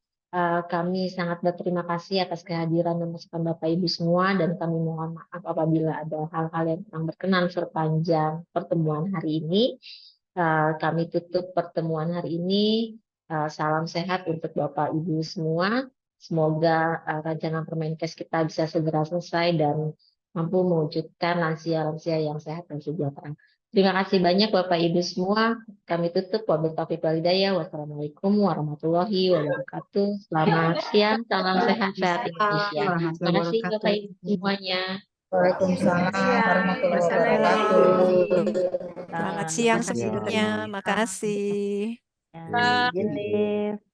Kami sangat berterima kasih atas kehadiran dan masukan Bapak Ibu semua, dan kami mohon maaf apabila ada hal-hal yang kurang berkenan sepanjang pertemuan hari ini. Kami tutup pertemuan hari ini. Salam sehat untuk Bapak Ibu semua. Semoga rancangan Permenkes kita bisa segera selesai dan mampu mewujudkan lansia-lansia yang sehat dan sejahtera. Terima kasih banyak Bapak Ibu semua. Kami tutup. Wabillahi taufiq wal hidayah. Wassalamualaikum warahmatullahi wabarakatuh. Selamat siang, salam sehat Indonesia. Terima kasih Bapak Ibu semuanya. Waalaikumsalam warahmatullahi wabarakatuh. Selamat siang semuanya. Makasih. Live.